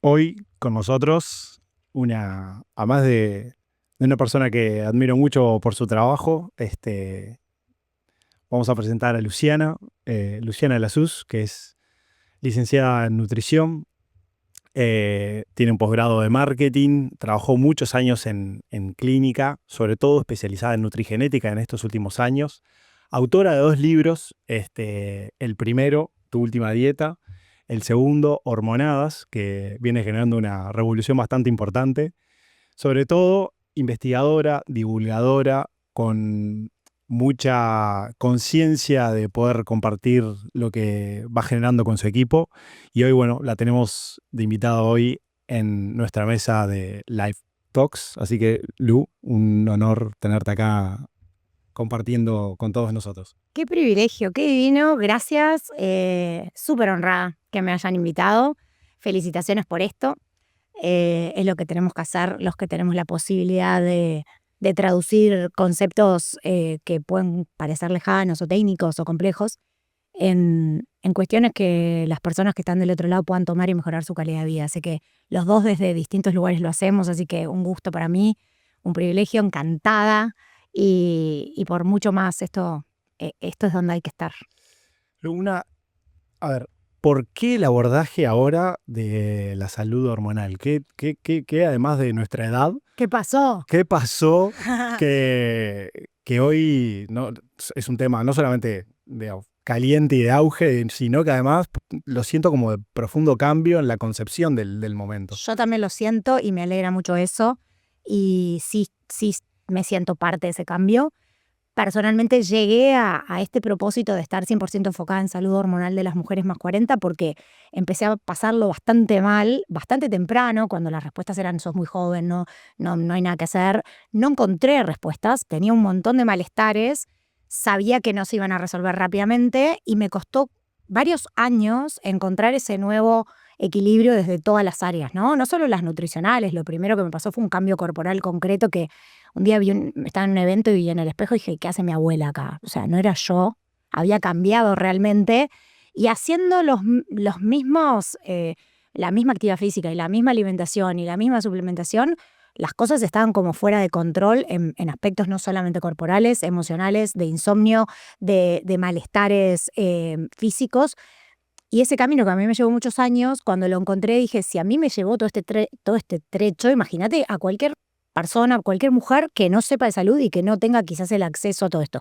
Hoy con nosotros, además de una persona que admiro mucho por su trabajo, vamos a presentar a Luciana, Luciana Lasuz, que es licenciada en nutrición, tiene un posgrado de marketing, trabajó muchos años en clínica, sobre todo especializada en nutrigenética en estos últimos años, autora de 2 libros, el primero, Tu última dieta, el segundo, Hormonadas, que viene generando una revolución bastante importante. Sobre todo, investigadora, divulgadora, con mucha conciencia de poder compartir lo que va generando con su equipo. Y hoy, bueno, la tenemos de invitada hoy en nuestra mesa de Live Talks. Así que, Lu, un honor tenerte acá compartiendo con todos nosotros. Qué privilegio, qué divino, gracias, súper honrada que me hayan invitado, felicitaciones por esto, es lo que tenemos que hacer los que tenemos la posibilidad de traducir conceptos que pueden parecer lejanos o técnicos o complejos en cuestiones que las personas que están del otro lado puedan tomar y mejorar su calidad de vida, así que los dos desde distintos lugares lo hacemos, así que un gusto para mí, un privilegio, encantada y por mucho más esto es donde hay que estar. A ver, ¿por qué el abordaje ahora de la salud hormonal? ¿Qué además de nuestra edad, ¿Qué pasó? qué pasó que hoy no, es un tema no solamente caliente y de auge, sino que además lo siento como de profundo cambio en la concepción del momento? Yo también lo siento y me alegra mucho eso y sí me siento parte de ese cambio. Personalmente llegué a este propósito de estar 100% enfocada en salud hormonal de las mujeres más 40 porque empecé a pasarlo bastante mal, bastante temprano, cuando las respuestas eran sos muy joven, no hay nada que hacer. No encontré respuestas, tenía un montón de malestares, sabía que no se iban a resolver rápidamente y me costó varios años encontrar ese nuevo equilibrio desde todas las áreas, ¿no? No solo las nutricionales, lo primero que me pasó fue un cambio corporal concreto que un día estaba en un evento y vi en el espejo y dije, ¿qué hace mi abuela acá? O sea, no era yo, había cambiado realmente y haciendo los mismos, la misma actividad física y la misma alimentación y la misma suplementación, las cosas estaban como fuera de control en aspectos no solamente corporales, emocionales, de insomnio, de malestares físicos. Y ese camino que a mí me llevó muchos años, cuando lo encontré dije, si a mí me llevó todo este trecho, imagínate a cualquier persona, cualquier mujer que no sepa de salud y que no tenga quizás el acceso a todo esto.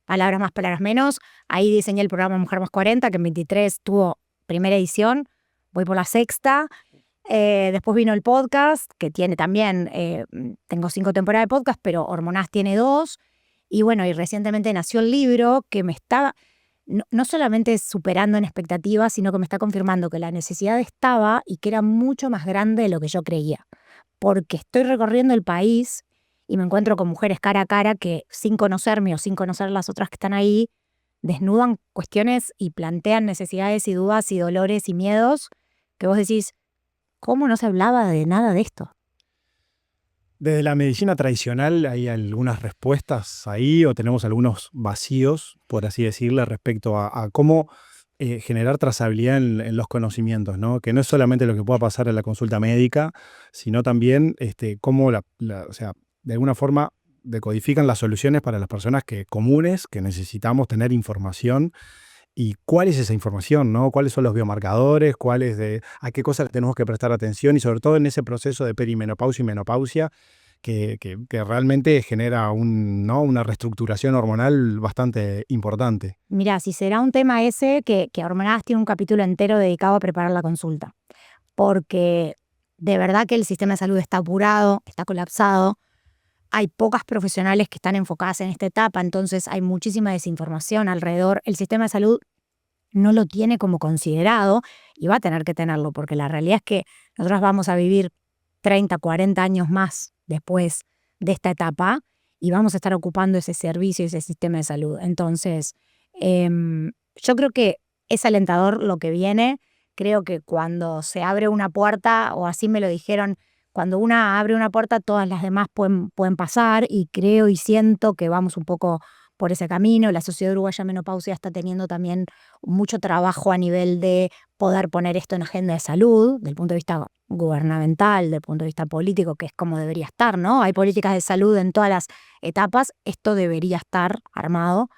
Palabras más, palabras menos. Ahí diseñé el programa Mujer Más 40, que en 23 tuvo primera edición, voy por la sexta. Después vino el podcast, que tiene también, tengo 5 temporadas de podcast, pero Hormonas tiene 2. Y bueno, y recientemente nació el libro que me está no solamente superando en expectativas, sino que me está confirmando que la necesidad estaba y que era mucho más grande de lo que yo creía. Porque estoy recorriendo el país y me encuentro con mujeres cara a cara que sin conocerme o sin conocer las otras que están ahí, desnudan cuestiones y plantean necesidades y dudas y dolores y miedos que vos decís, ¿cómo no se hablaba de nada de esto? Desde la medicina tradicional hay algunas respuestas ahí o tenemos algunos vacíos, por así decirle, respecto a cómo generar trazabilidad en los conocimientos, ¿no? Que no es solamente lo que pueda pasar en la consulta médica, sino también cómo o sea, de alguna forma decodifican las soluciones para las personas comunes que necesitamos tener información. ¿Y cuál es esa información, no? ¿Cuáles son los biomarcadores? ¿A qué cosas tenemos que prestar atención? Y sobre todo en ese proceso de perimenopausia y menopausia que realmente genera ¿no? una reestructuración hormonal bastante importante. Mirá, si será un tema ese que Hormonadas tiene un capítulo entero dedicado a preparar la consulta. Porque de verdad que el sistema de salud está apurado, está colapsado. Hay pocas profesionales que están enfocadas en esta etapa, entonces hay muchísima desinformación alrededor. El sistema de salud no lo tiene como considerado y va a tener que tenerlo, porque la realidad es que nosotros vamos a vivir 30, 40 años más después de esta etapa y vamos a estar ocupando ese servicio y ese sistema de salud. Entonces, yo creo que es alentador lo que viene. Creo que cuando se abre una puerta, o así me lo dijeron, cuando una abre una puerta, todas las demás pueden pasar, y creo y siento que vamos un poco por ese camino. La Sociedad Uruguaya de Menopausia está teniendo también mucho trabajo a nivel de poder poner esto en agenda de salud, del punto de vista gubernamental, del punto de vista político, que es como debería estar, ¿no? Hay políticas de salud en todas las etapas, esto debería estar armado.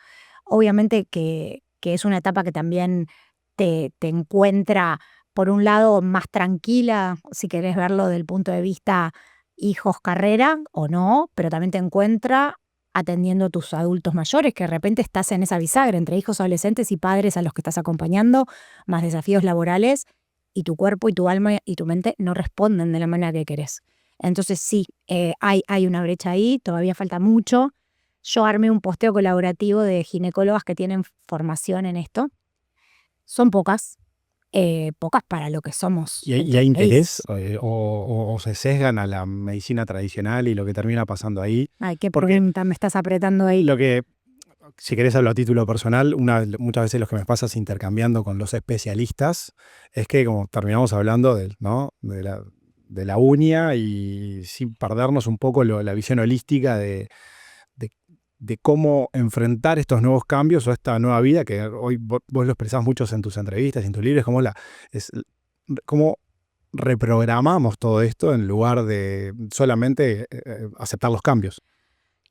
Obviamente que es una etapa que también te encuentra, por un lado, más tranquila, si querés verlo del punto de vista hijos, carrera o no, pero también te encuentra atendiendo a tus adultos mayores, que de repente estás en esa bisagra entre hijos, adolescentes y padres a los que estás acompañando, más desafíos laborales, y tu cuerpo y tu alma y tu mente no responden de la manera que querés. Entonces sí, hay una brecha ahí, todavía falta mucho. Yo armé un posteo colaborativo de ginecólogas que tienen formación en esto. Son pocas para lo que somos. ¿Y hay interés o se sesgan a la medicina tradicional y lo que termina pasando ahí? Ay, qué pregunta me estás apretando ahí. Lo que, si querés hablar a título personal, muchas veces lo que me pasa es intercambiando con los especialistas, es que como terminamos hablando ¿no? de la uña y sin perdernos un poco la visión holística de cómo enfrentar estos nuevos cambios o esta nueva vida, que hoy vos lo expresás mucho en tus entrevistas y en tus libros, cómo reprogramamos todo esto en lugar de solamente aceptar los cambios.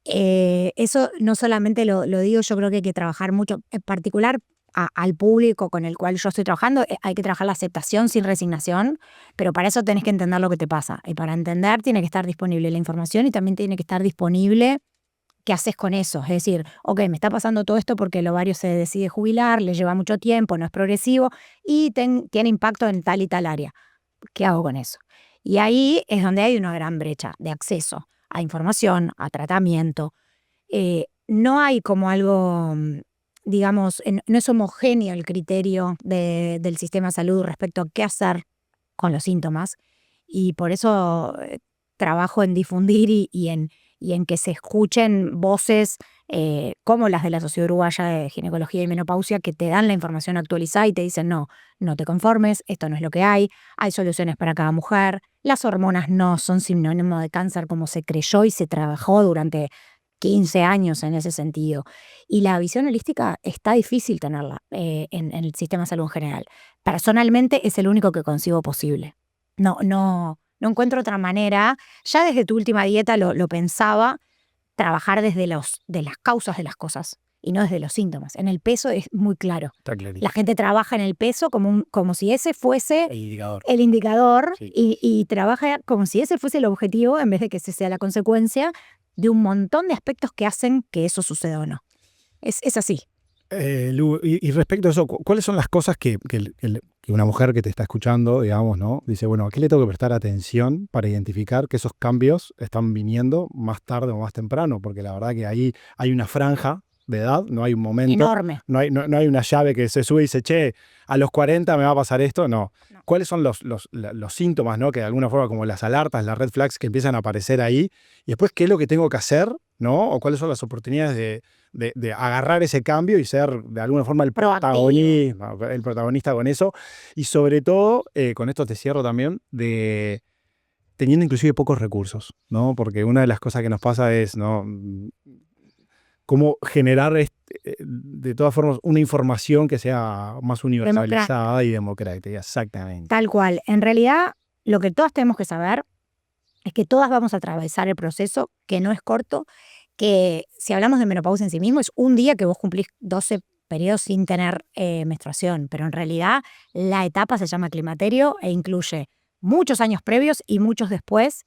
Eso no solamente lo digo, yo creo que hay que trabajar mucho, en particular al público con el cual yo estoy trabajando, hay que trabajar la aceptación sin resignación, pero para eso tenés que entender lo que te pasa. Y para entender tiene que estar disponible la información y también tiene que estar disponible qué haces con eso. Es decir, ok, me está pasando todo esto porque el ovario se decide jubilar, le lleva mucho tiempo, no es progresivo y tiene impacto en tal y tal área. ¿Qué hago con eso? Y ahí es donde hay una gran brecha de acceso a información, a tratamiento. No hay como algo, digamos, no es homogéneo el criterio del sistema de salud respecto a qué hacer con los síntomas. Y por eso trabajo en difundir y en que se escuchen voces como las de la Sociedad Uruguaya de Ginecología y Menopausia, que te dan la información actualizada y te dicen no te conformes, esto no es lo que hay soluciones para cada mujer, las hormonas no son sinónimo de cáncer como se creyó y se trabajó durante 15 años en ese sentido. Y la visión holística está difícil tenerla en el sistema de salud en general. Personalmente es el único que concibo posible. No encuentro otra manera. Ya desde tu última dieta lo pensaba, trabajar desde de las causas de las cosas y no desde los síntomas. En el peso es muy claro. Está clarito. La gente trabaja en el peso como si ese fuese el indicador, sí. y trabaja como si ese fuese el objetivo en vez de que ese sea la consecuencia de un montón de aspectos que hacen que eso suceda o no. Es así. Lu, y respecto a eso, ¿cuáles son las cosas que una mujer que te está escuchando, digamos, ¿no? Dice, bueno, ¿a qué le tengo que prestar atención para identificar que esos cambios están viniendo más tarde o más temprano? Porque la verdad que ahí hay una franja de edad, no hay un momento. Enorme. No hay una llave que se sube y dice, che, a los 40 me va a pasar esto. No. ¿Cuáles son los síntomas, ¿no? Que de alguna forma, como las alertas, las red flags que empiezan a aparecer ahí? Y después, ¿qué es lo que tengo que hacer, ¿no? O cuáles son las oportunidades de agarrar ese cambio y ser de alguna forma el protagonista con eso. Y sobre todo, con esto te cierro también, teniendo inclusive pocos recursos, ¿no? Porque una de las cosas que nos pasa es, ¿no? Cómo generar de todas formas una información que sea más universalizada y democrática. Exactamente. Tal cual. En realidad, lo que todas tenemos que saber es que todas vamos a atravesar el proceso, que no es corto, que si hablamos de menopausia en sí mismo, es un día que vos cumplís 12 periodos sin tener menstruación, pero en realidad la etapa se llama climaterio e incluye muchos años previos y muchos después,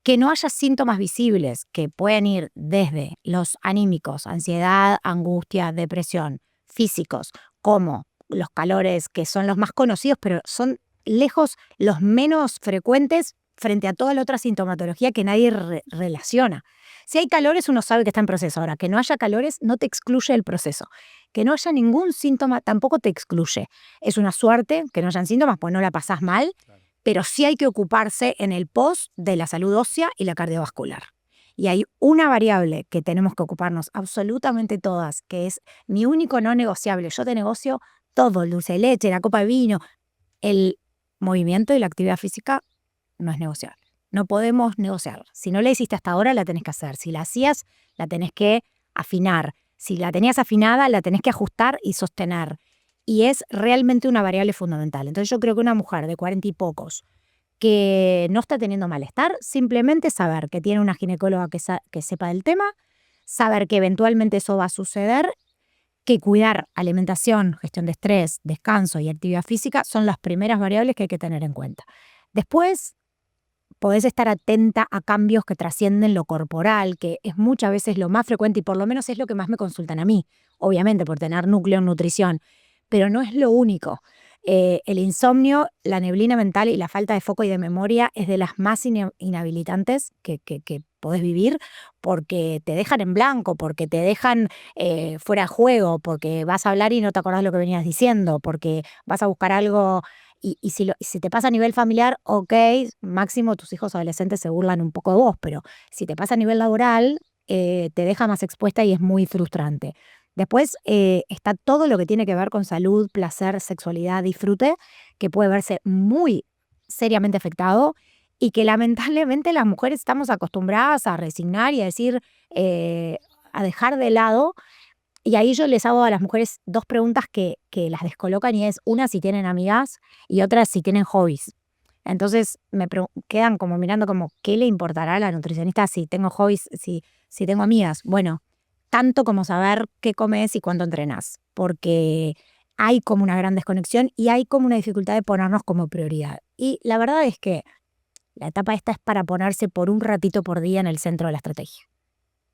que no haya síntomas visibles que pueden ir desde los anímicos, ansiedad, angustia, depresión, físicos, como los calores, que son los más conocidos, pero son lejos los menos frecuentes frente a toda la otra sintomatología que nadie relaciona. Si hay calores, uno sabe que está en proceso. Ahora, que no haya calores no te excluye el proceso. Que no haya ningún síntoma tampoco te excluye. Es una suerte que no hayan síntomas, pues no la pasás mal, claro. Pero sí hay que ocuparse en el post de la salud ósea y la cardiovascular. Y hay una variable que tenemos que ocuparnos absolutamente todas, que es mi único no negociable. Yo te negocio todo, el dulce de leche, la copa de vino. El movimiento y la actividad física no es negociable. No podemos negociar. Si no la hiciste hasta ahora, la tenés que hacer. Si la hacías, la tenés que afinar. Si la tenías afinada, la tenés que ajustar y sostener. Y es realmente una variable fundamental. Entonces yo creo que una mujer de 40 y pocos que no está teniendo malestar, simplemente saber que tiene una ginecóloga que sepa del tema, saber que eventualmente eso va a suceder, que cuidar alimentación, gestión de estrés, descanso y actividad física son las primeras variables que hay que tener en cuenta. Después, podés estar atenta a cambios que trascienden lo corporal, que es muchas veces lo más frecuente y por lo menos es lo que más me consultan a mí, obviamente por tener núcleo en nutrición, pero no es lo único. El insomnio, la neblina mental y la falta de foco y de memoria es de las más inhabilitantes que podés vivir, porque te dejan en blanco, porque te dejan fuera de juego, porque vas a hablar y no te acordás lo que venías diciendo, porque vas a buscar algo y si te pasa a nivel familiar, ok, máximo tus hijos adolescentes se burlan un poco de vos, pero si te pasa a nivel laboral, te deja más expuesta y es muy frustrante. Después está todo lo que tiene que ver con salud, placer, sexualidad, disfrute, que puede verse muy seriamente afectado y que lamentablemente las mujeres estamos acostumbradas a resignar y a decir, a dejar de lado. Y ahí yo les hago a las mujeres dos preguntas que las descolocan y es una si tienen amigas y otra si tienen hobbies. Entonces quedan como mirando como, ¿qué le importará a la nutricionista si tengo hobbies, si tengo amigas? Bueno, tanto como saber qué comes y cuánto entrenas, porque hay como una gran desconexión y hay como una dificultad de ponernos como prioridad. Y la verdad es que la etapa esta es para ponerse por un ratito por día en el centro de la estrategia.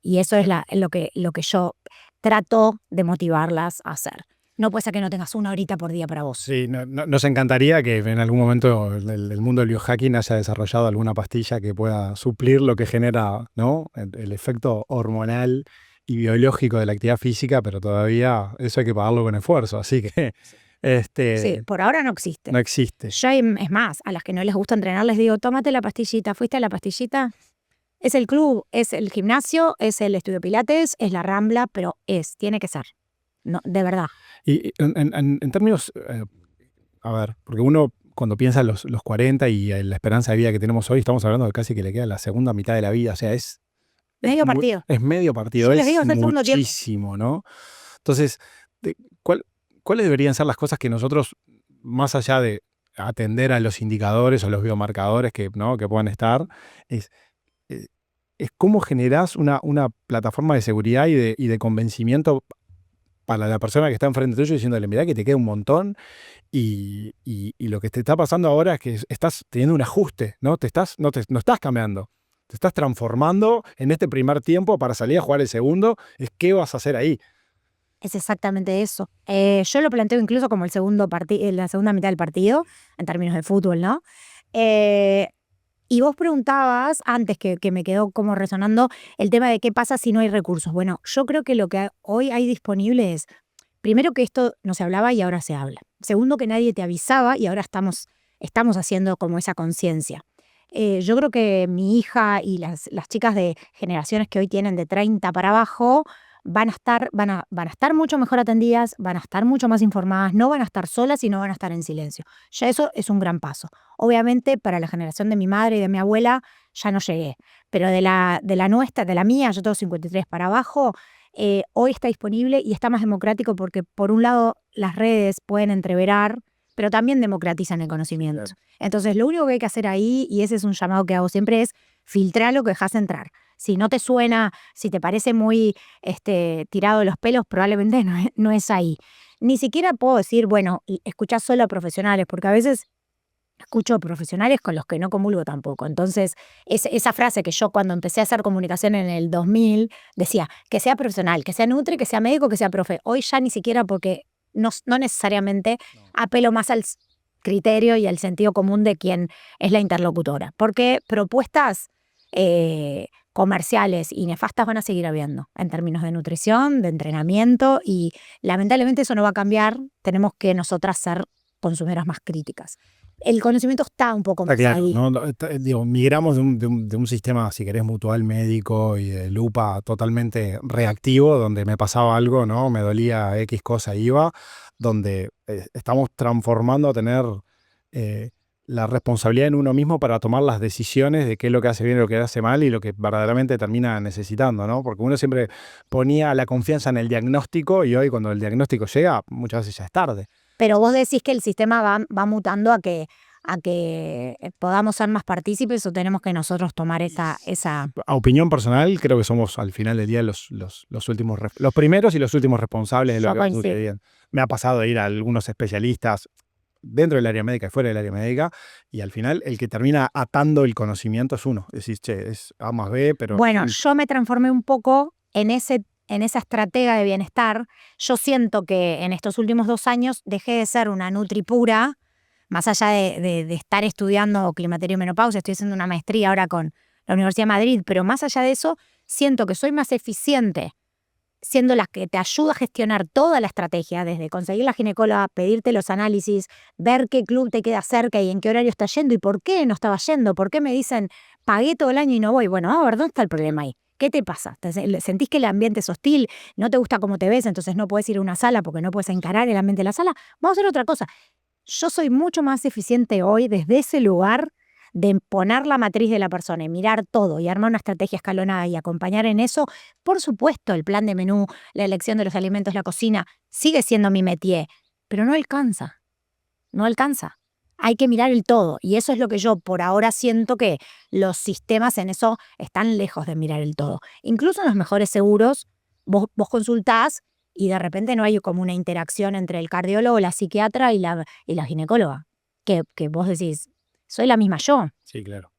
Y eso es lo que yo trato de motivarlas a hacer. No puede ser que no tengas una horita por día para vos. Sí, nos encantaría que en algún momento el mundo del biohacking haya desarrollado alguna pastilla que pueda suplir lo que genera, ¿no?, el efecto hormonal y biológico de la actividad física, pero todavía eso hay que pagarlo con esfuerzo. Así que sí, por ahora no existe. No existe. Yo, es más, a las que no les gusta entrenar les digo, tómate la pastillita. ¿Fuiste a la pastillita? Es el club, es el gimnasio, es el estudio pilates, es la rambla, pero tiene que ser. No, de verdad. Y en términos, a ver, porque uno cuando piensa en los 40 y en la esperanza de vida que tenemos hoy, estamos hablando de casi que le queda la segunda mitad de la vida, o sea, es medio partido. Es medio partido, Yo les digo, es el segundo tiempo. Muchísimo, ¿no? Entonces, ¿cuáles deberían ser las cosas que nosotros, más allá de atender a los indicadores o los biomarcadores que puedan estar, es cómo generás una plataforma de seguridad y de convencimiento para la persona que está enfrente tuyo diciéndole, mirá que te queda un montón y lo que te está pasando ahora es que estás teniendo un ajuste, ¿no? No estás cambiando, te estás transformando en este primer tiempo para salir a jugar el segundo. ¿Qué vas a hacer ahí? Es exactamente eso. Yo lo planteo incluso como la segunda mitad del partido, en términos de fútbol, ¿no? Y vos preguntabas antes, que me quedó como resonando, el tema de qué pasa si no hay recursos. Bueno, yo creo que lo que hoy hay disponible es, primero, que esto no se hablaba y ahora se habla. Segundo, que nadie te avisaba y ahora estamos haciendo como esa conciencia. Yo creo que mi hija y las chicas de generaciones que hoy tienen de 30 para abajo van a estar mucho mejor atendidas, van a estar mucho más informadas, no van a estar solas y no van a estar en silencio. Ya eso es un gran paso. Obviamente para la generación de mi madre y de mi abuela ya no llegué, pero de la nuestra, de la mía, yo tengo 53 para abajo, hoy está disponible y está más democrático porque por un lado las redes pueden entreverar, pero también democratizan el conocimiento. Claro. Entonces lo único que hay que hacer ahí, y ese es un llamado que hago siempre, es filtrar lo que dejas entrar. Si no te suena, si te parece muy tirado de los pelos, probablemente no es ahí. Ni siquiera puedo decir, bueno, escuchás solo a profesionales, porque a veces escucho profesionales con los que no comulgo tampoco. Entonces, esa frase que yo cuando empecé a hacer comunicación en el 2000, decía, que sea profesional, que sea nutri, que sea médico, que sea profe. Hoy ya ni siquiera, porque no necesariamente apelo más al criterio y al sentido común de quien es la interlocutora. Porque propuestas comerciales y nefastas van a seguir habiendo en términos de nutrición, de entrenamiento, y lamentablemente eso no va a cambiar. Tenemos que nosotras ser consumidoras más críticas. El conocimiento está un poco más claro, ahí. ¿no? Migramos de un sistema, si querés, mutual médico y de lupa totalmente reactivo, donde me pasaba algo, ¿no? Me dolía X cosa, iba, donde estamos transformando a tener la responsabilidad en uno mismo para tomar las decisiones de qué es lo que hace bien y lo que hace mal y lo que verdaderamente termina necesitando, ¿no? Porque uno siempre ponía la confianza en el diagnóstico y hoy cuando el diagnóstico llega, muchas veces ya es tarde. Pero vos decís que el sistema va mutando a que podamos ser más partícipes o tenemos que nosotros tomar esa... A opinión personal, creo que somos al final del día los últimos, los primeros y los últimos responsables de lo Yo que va coincido. sucediendo. Me ha pasado de ir a algunos especialistas dentro del área médica y fuera del área médica, y al final el que termina atando el conocimiento es uno. Decís, che, es A más B, pero... Bueno, yo me transformé un poco en esa estratega de bienestar. Yo siento que en estos últimos 2 años dejé de ser una nutri pura, más allá de estar estudiando climaterio y menopausia. Estoy haciendo una maestría ahora con la Universidad de Madrid, pero más allá de eso, siento que soy más eficiente siendo la que te ayuda a gestionar toda la estrategia, desde conseguir la ginecóloga, pedirte los análisis, ver qué club te queda cerca y en qué horario está yendo y por qué no estaba yendo, por qué me dicen pagué todo el año y no voy. Bueno, a ver, ¿dónde está el problema ahí? ¿Qué te pasa? ¿Sentís que el ambiente es hostil? ¿No te gusta cómo te ves? Entonces no puedes ir a una sala porque no puedes encarar el ambiente de la sala. Vamos a hacer otra cosa. Yo soy mucho más eficiente hoy desde ese lugar de poner la matriz de la persona y mirar todo y armar una estrategia escalonada y acompañar en eso. Por supuesto, el plan de menú, la elección de los alimentos, la cocina, sigue siendo mi métier, pero no alcanza. No alcanza. Hay que mirar el todo y eso es lo que yo por ahora siento que los sistemas en eso están lejos de mirar el todo. Incluso en los mejores seguros, vos consultás y de repente no hay como una interacción entre el cardiólogo, la psiquiatra y la ginecóloga. Que vos decís, soy la misma yo. Sí, claro.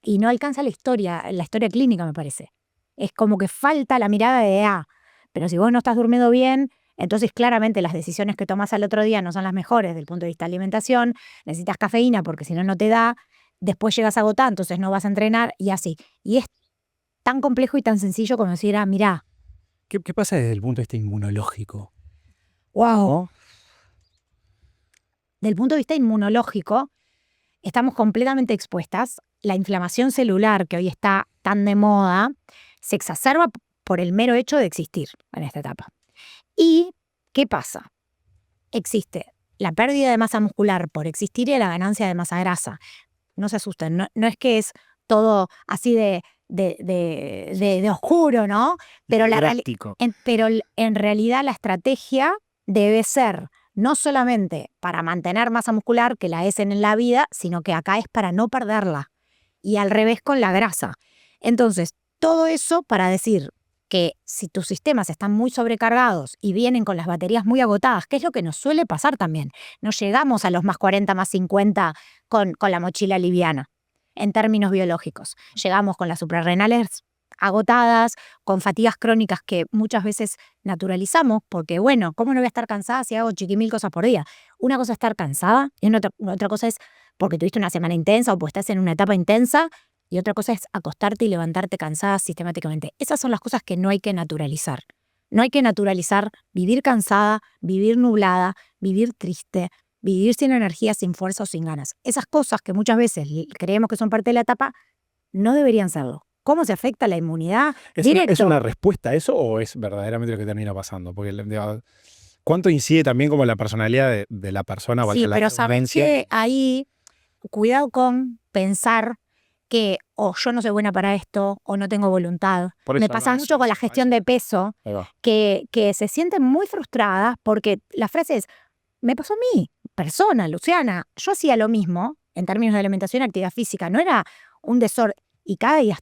Y no alcanza la historia clínica, me parece. Es como que falta la mirada de, pero si vos no estás durmiendo bien, entonces claramente las decisiones que tomas al otro día no son las mejores desde el punto de vista de alimentación, necesitas cafeína porque si no, no te da, después llegas agotada, entonces no vas a entrenar y así. Y es tan complejo y tan sencillo como decir, mirá. ¿Qué pasa desde el punto de vista inmunológico? ¡Wow! ¿No? Desde el punto de vista inmunológico, estamos completamente expuestas. La inflamación celular, que hoy está tan de moda, se exacerba por el mero hecho de existir en esta etapa. ¿Y qué pasa? Existe la pérdida de masa muscular por existir y la ganancia de masa grasa. No se asusten, no es que es todo así de oscuro, ¿no? Pero, en realidad la estrategia debe ser no solamente para mantener masa muscular, que la es en la vida, sino que acá es para no perderla. Y al revés con la grasa. Entonces, todo eso para decir que si tus sistemas están muy sobrecargados y vienen con las baterías muy agotadas, que es lo que nos suele pasar también, no llegamos a los más 40, más 50 con la mochila liviana, en términos biológicos. Llegamos con las suprarrenales agotadas, con fatigas crónicas que muchas veces naturalizamos, porque bueno, ¿cómo no voy a estar cansada si hago chiquimil cosas por día? Una cosa es estar cansada y otra cosa es porque tuviste una semana intensa o pues estás en una etapa intensa, y otra cosa es acostarte y levantarte cansada sistemáticamente. Esas son las cosas que no hay que naturalizar. No hay que naturalizar vivir cansada, vivir nublada, vivir triste, vivir sin energía, sin fuerza o sin ganas. Esas cosas que muchas veces creemos que son parte de la etapa, no deberían serlo. ¿Cómo se afecta la inmunidad? ¿Es una respuesta a eso o es verdaderamente lo que termina pasando? Porque ¿cuánto incide también como la personalidad de la persona? Sí, pero sabes que ahí, cuidado con pensar que yo no soy buena para esto o no tengo voluntad. Me pasa mucho con la gestión de peso, que se sienten muy frustradas porque la frase es, me pasó a mí, persona, Luciana, yo hacía lo mismo en términos de alimentación y actividad física, no era un desorden y cada día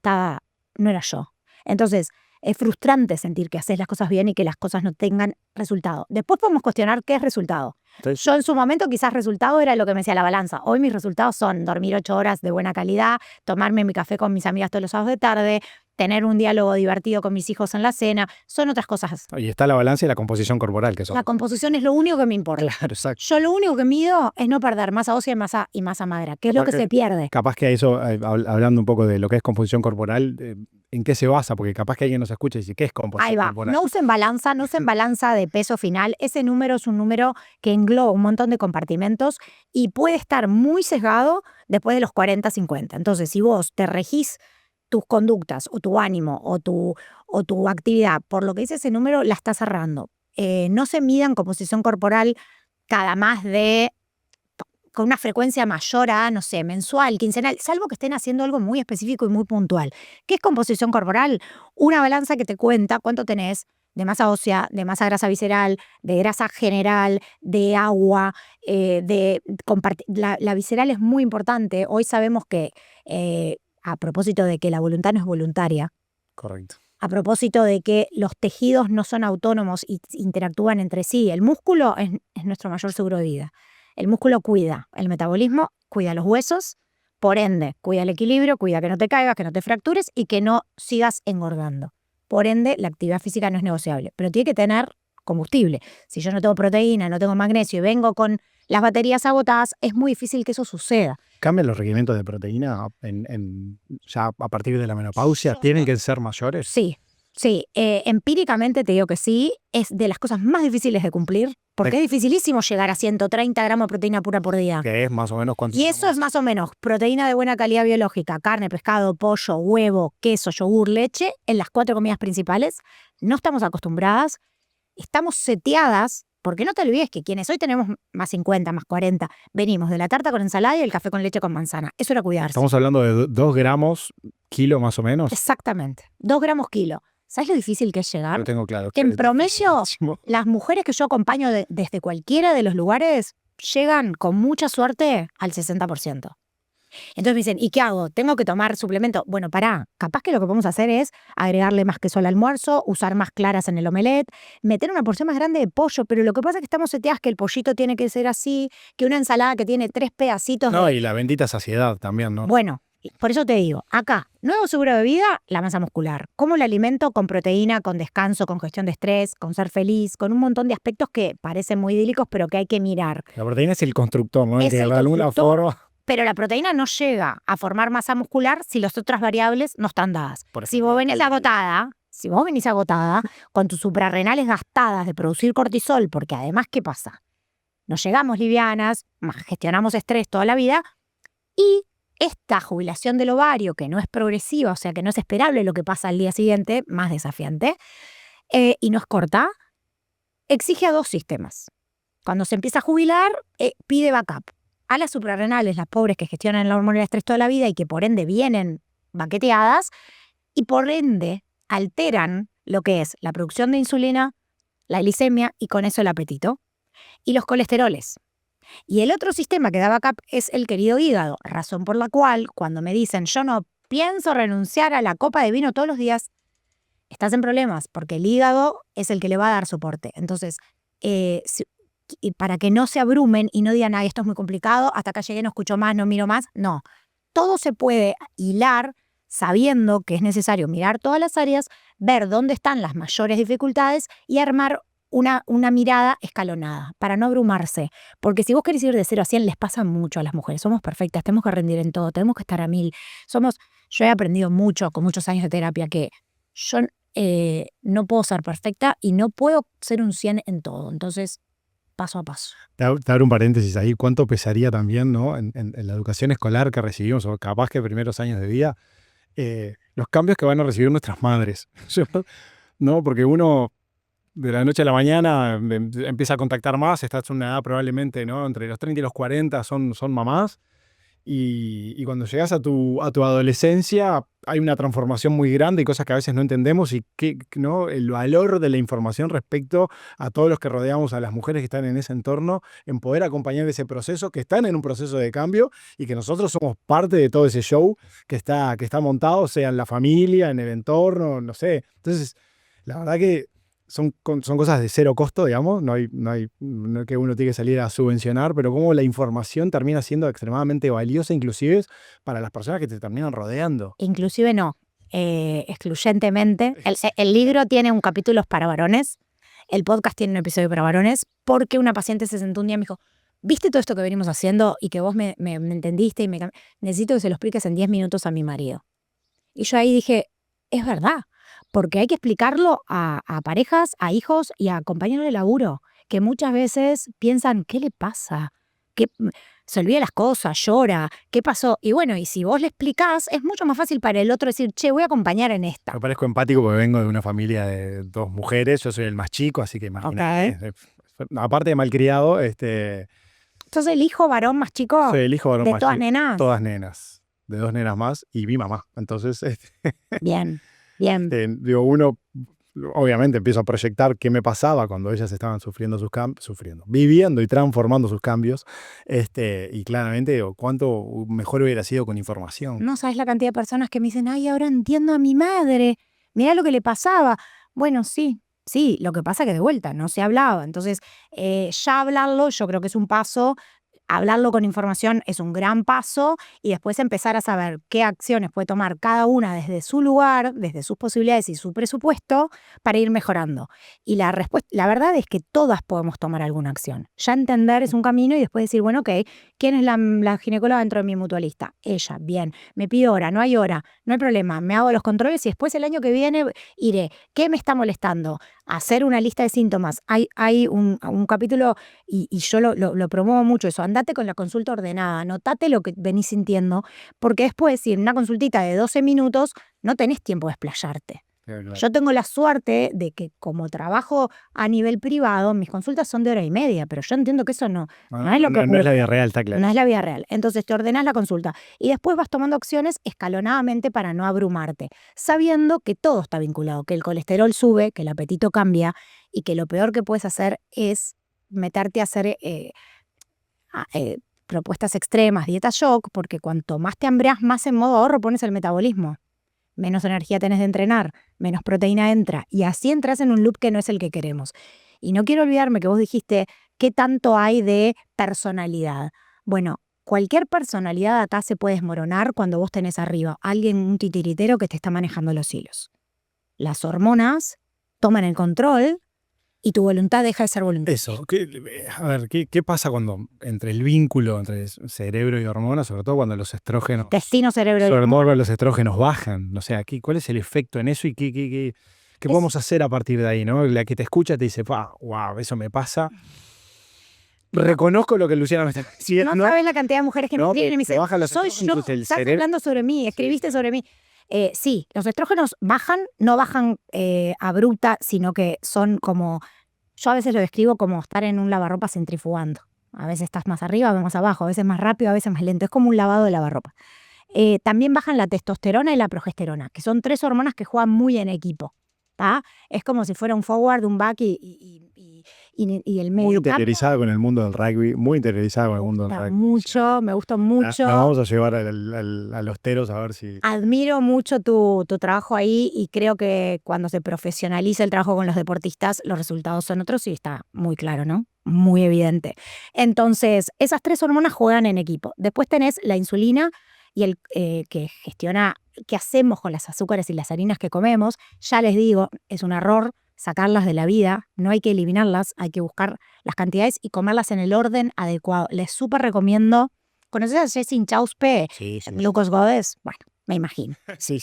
no era yo. Entonces, es frustrante sentir que haces las cosas bien y que las cosas no tengan resultado. Después podemos cuestionar qué es resultado. Entonces, yo en su momento quizás resultado era lo que me decía la balanza. Hoy mis resultados son dormir 8 horas de buena calidad, tomarme mi café con mis amigas todos los sábados de tarde, tener un diálogo divertido con mis hijos en la cena. Son otras cosas. Y está la balanza y la composición corporal. La composición es lo único que me importa. Claro, exacto. Yo lo único que mido es no perder masa ósea y masa magra, que es lo que se pierde. Capaz que eso, hablando un poco de lo que es composición corporal, ¿en qué se basa? Porque capaz que alguien nos escucha y dice, ¿qué es composición corporal? Ahí va, no usen balanza de peso final. Ese número es un número que engloba un montón de compartimentos y puede estar muy sesgado después de los 40, 50. Entonces, si vos te regís tus conductas o tu ánimo o tu actividad por lo que dice ese número, la estás cerrando. No se midan composición corporal cada más de con una frecuencia mayor a, no sé, mensual, quincenal, salvo que estén haciendo algo muy específico y muy puntual. ¿Qué es composición corporal? Una balanza que te cuenta cuánto tenés de masa ósea, de masa grasa visceral, de grasa general, de agua, la visceral es muy importante. Hoy sabemos que, a propósito de que la voluntad no es voluntaria, Correcto. a propósito de que los tejidos no son autónomos y interactúan entre sí, el músculo es nuestro mayor seguro de vida. El músculo cuida el metabolismo, cuida los huesos, por ende, cuida el equilibrio, cuida que no te caigas, que no te fractures y que no sigas engordando. Por ende, la actividad física no es negociable, pero tiene que tener combustible. Si yo no tengo proteína, no tengo magnesio y vengo con las baterías agotadas, es muy difícil que eso suceda. ¿Cambian los requerimientos de proteína ya a partir de la menopausia? ¿Tienen que ser mayores? Sí. Empíricamente te digo que sí. Es de las cosas más difíciles de cumplir, porque es dificilísimo llegar a 130 gramos de proteína pura por día. Que es más o menos cuánto. Y eso es más o menos proteína de buena calidad biológica, carne, pescado, pollo, huevo, queso, yogur, leche, en las 4 comidas principales. No estamos acostumbradas, estamos seteadas, porque no te olvides que quienes hoy tenemos más 50, más 40, venimos de la tarta con ensalada y el café con leche con manzana. Eso era cuidarse. Estamos hablando de 2 gramos kilo más o menos. Exactamente, 2 gramos kilo. ¿Sabes lo difícil que es llegar? Lo tengo claro. Que en promedio, las mujeres que yo acompaño desde cualquiera de los lugares llegan con mucha suerte al 60%. Entonces me dicen, ¿y qué hago? ¿Tengo que tomar suplemento? Bueno, capaz que lo que podemos hacer es agregarle más queso al almuerzo, usar más claras en el omelette, meter una porción más grande de pollo, pero lo que pasa es que estamos seteadas que el pollito tiene que ser así, que una ensalada que tiene 3 pedacitos. No, y la bendita saciedad también, ¿no? Bueno, por eso te digo, acá, nuevo seguro de vida, la masa muscular. ¿Cómo la alimento? Con proteína, con descanso, con gestión de estrés, con ser feliz, con un montón de aspectos que parecen muy idílicos, pero que hay que mirar. La proteína es el constructor, ¿no? Es que el de alguna constructor, forma. Pero la proteína no llega a formar masa muscular si las otras variables no están dadas. Si vos venís agotada, con tus suprarrenales gastadas de producir cortisol, porque además, ¿qué pasa? Nos llegamos livianas, gestionamos estrés toda la vida y esta jubilación del ovario, que no es progresiva, o sea que no es esperable lo que pasa al día siguiente, más desafiante, y no es corta, exige a 2 sistemas. Cuando se empieza a jubilar, pide backup. A las suprarrenales, las pobres que gestionan la hormona del estrés toda la vida y que por ende vienen baqueteadas y por ende alteran lo que es la producción de insulina, la glicemia y con eso el apetito. Y los colesteroles. Y el otro sistema que da backup es el querido hígado, razón por la cual cuando me dicen yo no pienso renunciar a la copa de vino todos los días, estás en problemas porque el hígado es el que le va a dar soporte. Entonces, para que no se abrumen y no digan, ay, esto es muy complicado, hasta acá llegué, no escucho más, no miro más, no. Todo se puede hilar sabiendo que es necesario mirar todas las áreas, ver dónde están las mayores dificultades y armar una mirada escalonada, para no abrumarse. Porque si vos querés ir de 0 a 100, les pasa mucho a las mujeres. Somos perfectas, tenemos que rendir en todo, tenemos que estar a 1000. Yo he aprendido mucho con muchos años de terapia que yo no puedo ser perfecta y no puedo ser un 100 en todo. Entonces, paso a paso. Te abro un paréntesis ahí. ¿Cuánto pesaría también, ¿no? en la educación escolar que recibimos, o capaz que primeros años de vida, los cambios que van a recibir nuestras madres? ¿No? Porque uno de la noche a la mañana empieza a contactar más, estás en una edad probablemente, ¿no? Entre los 30 y los 40 son mamás, y cuando llegas a tu adolescencia hay una transformación muy grande y cosas que a veces no entendemos, y ¿no? El valor de la información respecto a todos los que rodeamos a las mujeres que están en ese entorno, en poder acompañar ese proceso, que están en un proceso de cambio y que nosotros somos parte de todo ese show que está montado, sea en la familia, en el entorno, no sé. Entonces, la verdad que son cosas de 0 costo, digamos, no es que uno tiene que salir a subvencionar, pero cómo la información termina siendo extremadamente valiosa, inclusive para las personas que te terminan rodeando. Inclusive no, excluyentemente. El libro tiene un capítulo para varones, el podcast tiene un episodio para varones, porque una paciente se sentó un día y me dijo, ¿viste todo esto que venimos haciendo y que vos me entendiste? Necesito que se lo expliques en 10 minutos a mi marido. Y yo ahí dije, es verdad. Porque hay que explicarlo a parejas, a hijos y a compañeros de laburo, que muchas veces piensan, ¿qué le pasa? Se olvida las cosas, llora, ¿qué pasó? Y bueno, y si vos le explicás, es mucho más fácil para el otro decir, che, voy a acompañar en esta. Me parezco empático porque vengo de una familia de 2 mujeres, yo soy el más chico, así que imagínate. Okay. Aparte de malcriado, ¿Sos el hijo varón más chico Soy el hijo varón de más todas chico. nenas? Todas nenas. De 2 nenas más y mi mamá. Entonces, Bien, bien. digo, uno obviamente empiezo a proyectar qué me pasaba cuando ellas estaban viviendo y transformando sus cambios. Y claramente digo, cuánto mejor hubiera sido con información. No sabes la cantidad de personas que me dicen, ay, ahora entiendo a mi madre. Mirá lo que le pasaba. Bueno, sí, lo que pasa que de vuelta no se hablaba. Entonces, ya hablarlo yo creo que es un paso. Hablarlo con información es un gran paso y después empezar a saber qué acciones puede tomar cada una desde su lugar, desde sus posibilidades y su presupuesto para ir mejorando. Y la verdad es que todas podemos tomar alguna acción. Ya entender es un camino y después decir, bueno, ok, ¿quién es la ginecóloga dentro de mi mutualista? Ella, bien. Me pide hora, no hay problema. Me hago los controles y después el año que viene iré. ¿Qué me está molestando? Hacer una lista de síntomas. Hay un capítulo y yo lo promuevo mucho eso. Andate con la consulta ordenada, anotate lo que venís sintiendo, porque después, si en una consultita de 12 minutos, no tenés tiempo de explayarte. Claro. Yo tengo la suerte de que como trabajo a nivel privado, mis consultas son de 1 hora y media, pero yo entiendo que eso no es lo que No es la vida real, está claro. no es la vida real. Entonces te ordenás la consulta y después vas tomando acciones escalonadamente para no abrumarte, sabiendo que todo está vinculado, que el colesterol sube, que el apetito cambia y que lo peor que puedes hacer es meterte a hacer propuestas extremas, dieta shock, porque cuanto más te hambreas, más en modo ahorro pones el metabolismo. Menos energía tenés de entrenar, menos proteína entra, y así entras en un loop que no es el que queremos. Y no quiero olvidarme que vos dijiste, ¿qué tanto hay de personalidad? Bueno, cualquier personalidad acá se puede desmoronar cuando vos tenés arriba alguien, un titiritero que te está manejando los hilos. Las hormonas toman el control y tu voluntad deja de ser voluntad. Eso, a ver, ¿qué pasa cuando entre el vínculo entre cerebro y hormonas, sobre todo cuando los estrógenos, Destino, cerebro y sobre todo los estrógenos bajan? O sea, ¿cuál es el efecto en eso y qué podemos hacer a partir de ahí, ¿no? La que te escucha te dice, wow, eso me pasa. Reconozco lo que Luciana me está diciendo. No sabes la cantidad de mujeres que me escriben y me dicen, soy yo, estás hablando sobre mí, escribiste sobre mí. Sí, los estrógenos bajan, no bajan abrupta, sino que son como, yo a veces lo describo como estar en un lavarropa centrifugando. A veces estás más arriba, a veces más abajo, a veces más rápido, a veces más lento. Es como un lavado de lavarropa. También bajan la testosterona y la progesterona, que son 3 hormonas que juegan muy en equipo. ¿tá? Es como si fuera un forward, un back y el medio. Muy interiorizada con el mundo del rugby, muy interiorizada con el mundo del rugby. Me gustó mucho. Nos vamos a llevar a los teros a ver si... Admiro mucho tu trabajo ahí y creo que cuando se profesionaliza el trabajo con los deportistas, los resultados son otros y está muy claro, ¿no? Muy evidente. Entonces, esas 3 hormonas juegan en equipo. Después tenés la insulina y el que gestiona qué hacemos con las azúcares y las harinas que comemos. Ya les digo, es un error sacarlas de la vida, no hay que eliminarlas, hay que buscar las cantidades y comerlas en el orden adecuado. Les súper recomiendo. ¿Conoces a Jessie Chauspe? Sí. Glucose Goddess. Bueno, me imagino. Sí.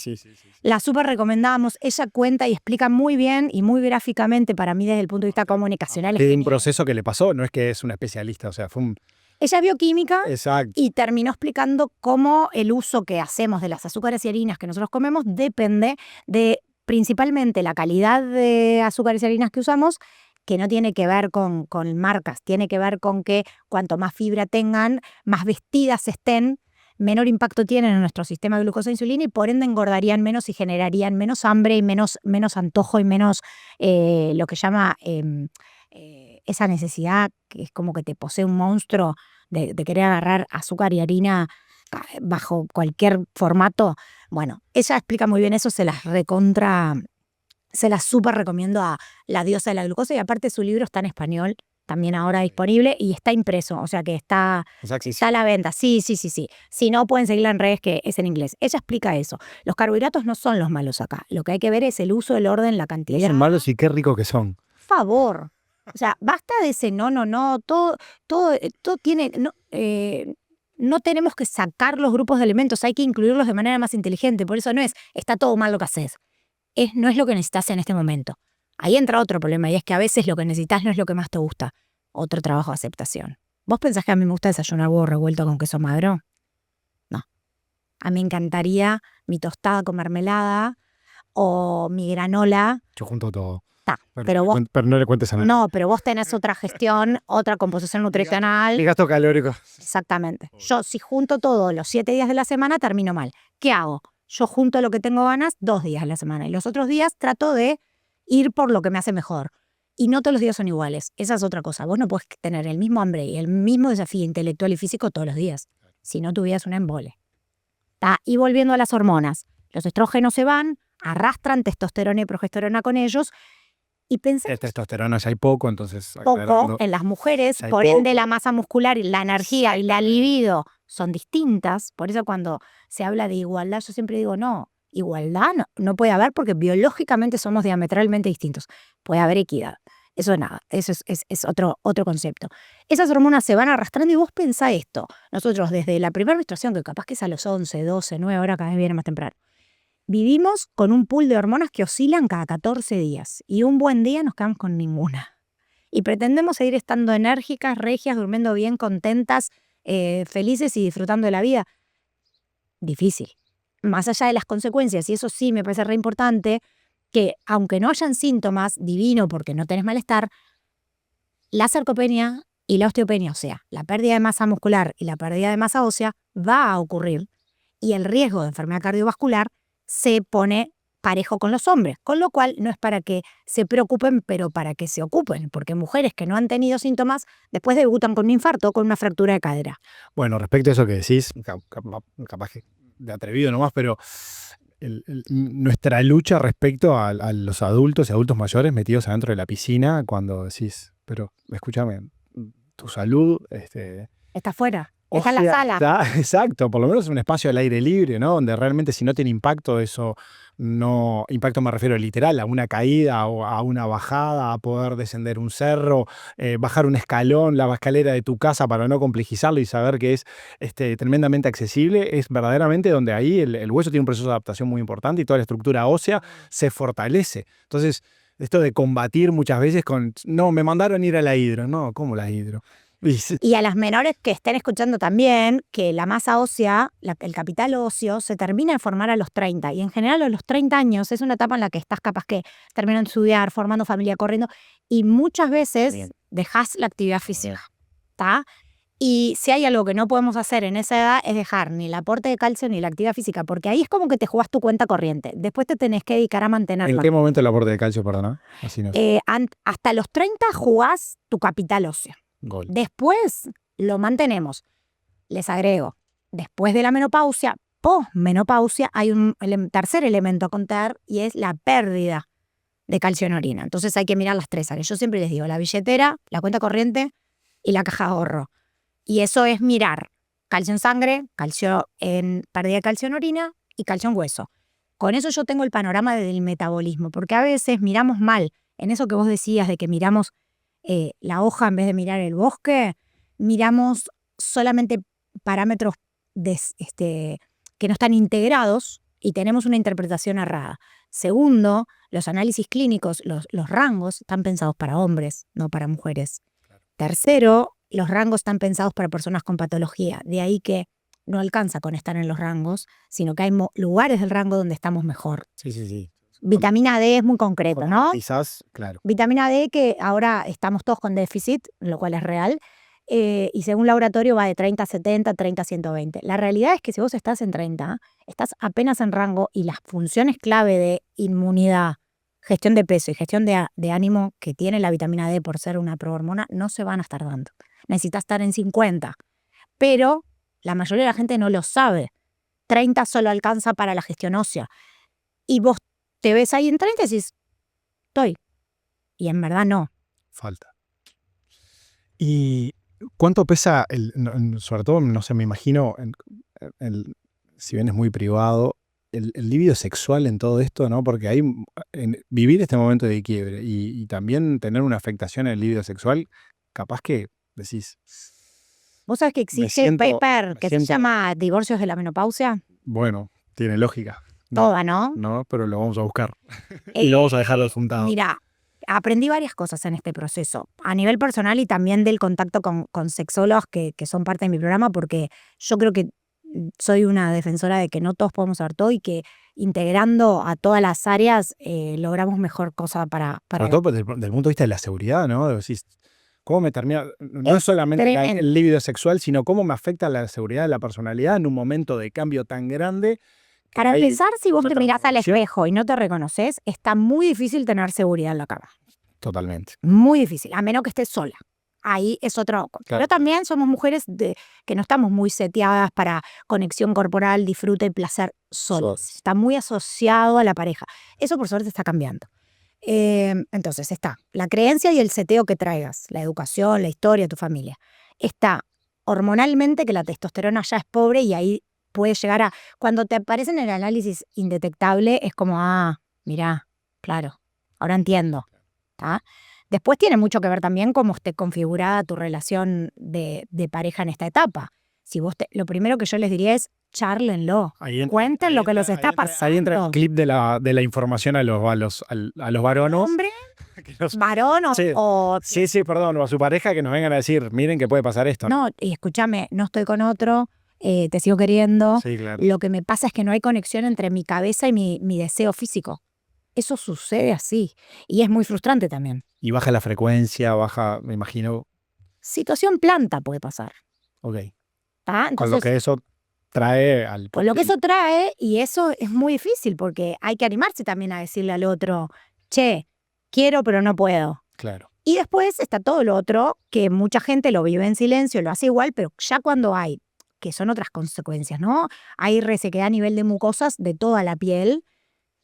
La súper recomendamos. Ella cuenta y explica muy bien y muy gráficamente para mí desde el punto de vista comunicacional. Es un proceso que le pasó, no es que es una especialista, o sea, fue un... Ella es bioquímica. Exacto. Y terminó explicando cómo el uso que hacemos de las azúcares y harinas que nosotros comemos depende de principalmente la calidad de azúcares y harinas que usamos, que no tiene que ver con marcas, tiene que ver con que cuanto más fibra tengan, más vestidas estén, menor impacto tienen en nuestro sistema de glucosa e insulina y por ende engordarían menos y generarían menos hambre y menos antojo y menos lo que llama esa necesidad que es como que te posee un monstruo de querer agarrar azúcar y harina bajo cualquier formato. Bueno, ella explica muy bien eso, se las súper recomiendo a La diosa de la glucosa y aparte su libro está en español, también ahora disponible y está impreso, o sea que está a la venta. Sí. Si no, pueden seguirla en redes que es en inglés. Ella explica eso. Los carbohidratos no son los malos acá. Lo que hay que ver es el uso, el orden, la cantidad. Son malos y qué rico que son. Por favor. O sea, basta de ese no. Todo tiene... No tenemos que sacar los grupos de alimentos, hay que incluirlos de manera más inteligente. Por eso no es, está todo mal lo que haces. No es lo que necesitas en este momento. Ahí entra otro problema y es que a veces lo que necesitas no es lo que más te gusta. Otro trabajo de aceptación. ¿Vos pensás que a mí me gusta desayunar huevo revuelto con queso magro? No. A mí me encantaría mi tostada con mermelada o mi granola. Yo junto todo. Pero vos, pero no le cuentes a nadie. no, pero vos tenés otra gestión, otra composición nutricional. Mi gasto calórico. Exactamente. Yo si junto todo los 7 días de la semana termino mal. ¿Qué hago? Yo junto lo que tengo ganas 2 días a la semana y los otros días trato de ir por lo que me hace mejor. Y no todos los días son iguales. Esa es otra cosa. Vos no podés tener el mismo hambre y el mismo desafío intelectual y físico todos los días. Si no, tu vida es un embole. Y volviendo a las hormonas. Los estrógenos se van, arrastran testosterona y progesterona con ellos. Y pensé De testosterona ya hay poco, entonces... poco en las mujeres, ya hay por ende poco. la masa muscular y la energía y la libido son distintas. Por eso cuando se habla de igualdad, yo siempre digo, no, igualdad no puede haber porque biológicamente somos diametralmente distintos. Puede haber equidad. Eso nada, eso es otro concepto. Esas hormonas se van arrastrando y vos pensá esto. Nosotros desde la primera menstruación, que capaz que es a los 11, 12, 9 horas, cada vez viene más temprano, vivimos con un pool de hormonas que oscilan cada 14 días y un buen día nos quedamos con ninguna. Y pretendemos seguir estando enérgicas, regias, durmiendo bien, contentas, felices y disfrutando de la vida. Difícil. Más allá de las consecuencias, y eso sí me parece re importante, que aunque no hayan síntomas, divino porque no tenés malestar, la sarcopenia y la osteopenia, o sea, la pérdida de masa muscular y la pérdida de masa ósea, va a ocurrir y el riesgo de enfermedad cardiovascular se pone parejo con los hombres, con lo cual no es para que se preocupen, pero para que se ocupen, porque mujeres que no han tenido síntomas después debutan con un infarto o con una fractura de cadera. Bueno, respecto a eso que decís, capaz que de atrevido nomás, pero nuestra lucha respecto a los adultos y adultos mayores metidos adentro de la piscina, cuando decís, pero escúchame, tu salud... Está afuera. Está en la sala. Exacto, por lo menos es un espacio al aire libre, ¿no? Donde realmente si no tiene impacto eso, no, impacto me refiero literal, a una caída o a una bajada, a poder descender un cerro, bajar un escalón, la escalera de tu casa para no complejizarlo y saber que es tremendamente accesible, es verdaderamente donde ahí el hueso tiene un proceso de adaptación muy importante y toda la estructura ósea se fortalece. Entonces, esto de combatir muchas veces con, no, me mandaron ir a la hidro, no, ¿cómo la hidro? Y a las menores que estén escuchando también, que la masa ósea, el capital óseo, se termina de formar a los 30. Y en general a los 30 años es una etapa en la que estás capaz que terminando de estudiar, formando familia, corriendo. Y muchas veces dejás la actividad física. ¿Está? Y si hay algo que no podemos hacer en esa edad es dejar ni el aporte de calcio ni la actividad física, porque ahí es como que te jugás tu cuenta corriente. Después te tenés que dedicar a mantenerla. ¿En qué momento el aporte de calcio, perdona? Así no. Hasta los 30 jugás tu capital óseo. Gol. Después lo mantenemos. Les agrego, después de la menopausia, posmenopausia, hay un tercer elemento a contar y es la pérdida de calcio en orina. Entonces hay que mirar las 3 áreas. Yo siempre les digo, la billetera, la cuenta corriente y la caja de ahorro. Y eso es mirar calcio en sangre, pérdida de calcio en orina y calcio en hueso. Con eso yo tengo el panorama del metabolismo, porque a veces miramos mal. En eso que vos decías de que miramos la hoja en vez de mirar el bosque, miramos solamente parámetros que no están integrados y tenemos una interpretación errada. Segundo, los análisis clínicos, los rangos están pensados para hombres, no para mujeres. Claro. Tercero, los rangos están pensados para personas con patología, de ahí que no alcanza con estar en los rangos, sino que hay lugares del rango donde estamos mejor. Sí. Vitamina D es muy concreto, ¿no? Quizás, claro. Vitamina D que ahora estamos todos con déficit, lo cual es real, y según laboratorio va de 30 a 70, 30 a 120. La realidad es que si vos estás en 30, estás apenas en rango y las funciones clave de inmunidad, gestión de peso y gestión de ánimo que tiene la vitamina D por ser una prohormona no se van a estar dando. Necesitas estar en 50, pero la mayoría de la gente no lo sabe. 30 solo alcanza para la gestión ósea. Y vos te ves ahí en 30 y decís, estoy. Y en verdad no. Falta. ¿Y cuánto pesa, sobre todo, no sé, me imagino, si bien es muy privado, el libido sexual en todo esto, ¿no? Porque hay vivir este momento de quiebre y también tener una afectación en el libido sexual, capaz que decís... ¿Vos sabés que existe un paper que se llama Divorcios de la menopausia? Bueno, tiene lógica. Toda, ¿no? No, pero lo vamos a buscar. Y lo vamos a dejar juntado. Mira, aprendí varias cosas en este proceso, a nivel personal y también del contacto con sexólogos que son parte de mi programa, porque yo creo que soy una defensora de que no todos podemos saber todo y integrando a todas las áreas, logramos mejor cosa para Sobre todo desde el punto de vista de la seguridad, ¿no? Decís, ¿cómo me termina? No es Es solamente tremendo. el líbido sexual, sino cómo me afecta la seguridad de la personalidad en un momento de cambio tan grande. Para Hay empezar, si vos una te mirás al transformación. espejo y no te reconoces, está muy difícil tener seguridad en la cama. Totalmente. Muy difícil, a menos que estés sola. Ahí es otro. Claro. Pero también somos mujeres que no estamos muy seteadas para conexión corporal, disfrute y placer solas. Está muy asociado a la pareja. Eso por suerte está cambiando. Entonces está la creencia y el seteo que traigas, la educación, la historia, tu familia. Está hormonalmente que la testosterona ya es pobre y ahí puede llegar a... Cuando te aparece en el análisis indetectable es como, mirá, claro, ahora entiendo. ¿Tá? Después tiene mucho que ver también cómo esté configurada tu relación de pareja en esta etapa. Si vos lo primero que yo les diría es chárlenlo, cuenten lo que los está pasando. Ahí entra el clip de la información a los varones. Hombre, varón o... Sí, perdón, o a su pareja que nos vengan a decir, miren que puede pasar esto. No, y escúchame, no estoy con otro, te sigo queriendo. Sí, claro. Lo que me pasa es que no hay conexión entre mi cabeza y mi deseo físico. Eso sucede así. Y es muy frustrante también. Y baja la frecuencia, baja, me imagino. Situación planta puede pasar. Ok. Entonces, con lo que eso trae al... Con lo que eso trae, y eso es muy difícil porque hay que animarse también a decirle al otro, che, quiero pero no puedo. Claro. Y después está todo lo otro, que mucha gente lo vive en silencio, lo hace igual, pero ya cuando hay, que son otras consecuencias, ¿no? Hay resequedad a nivel de mucosas de toda la piel,